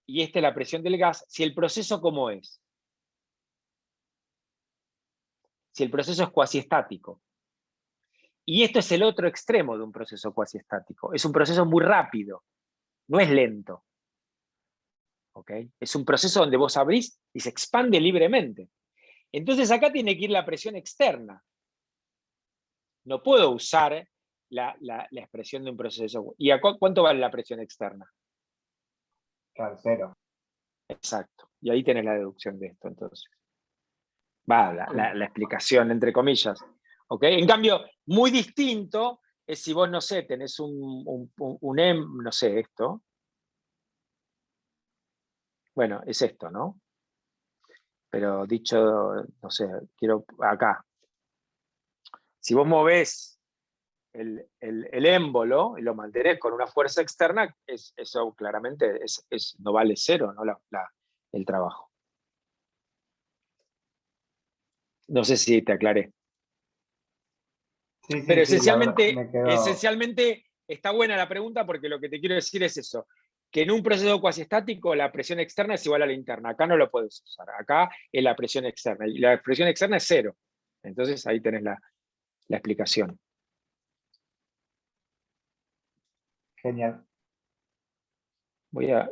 y esta es la presión del gas, si el proceso ¿cómo es? Si el proceso es cuasi estático. Y esto es el otro extremo de un proceso cuasiestático. Es un proceso muy rápido, no es lento. ¿Ok? Es un proceso donde vos abrís y se expande libremente. Entonces acá tiene que ir la presión externa. No puedo usar la expresión de un proceso. ¿Y a cuánto vale la presión externa? Claro, 0. Exacto. Y ahí tenés la deducción de esto, entonces. Va, la explicación, entre comillas. ¿Ok? En cambio, muy distinto es si vos, no sé, tenés no sé, esto. Bueno, es esto, ¿no? Pero dicho, no sé, quiero acá. Si vos movés el émbolo y lo mantenés con una fuerza externa, eso claramente no vale 0, ¿no? El trabajo. No sé si te aclaré. Sí, Pero sí, esencialmente, quedo... esencialmente está buena la pregunta porque lo que te quiero decir es eso, que en un proceso cuasiestático la presión externa es igual a la interna. Acá no lo puedes usar. Acá es la presión externa. Y la presión externa es 0. Entonces ahí tenés la explicación. Genial. Voy a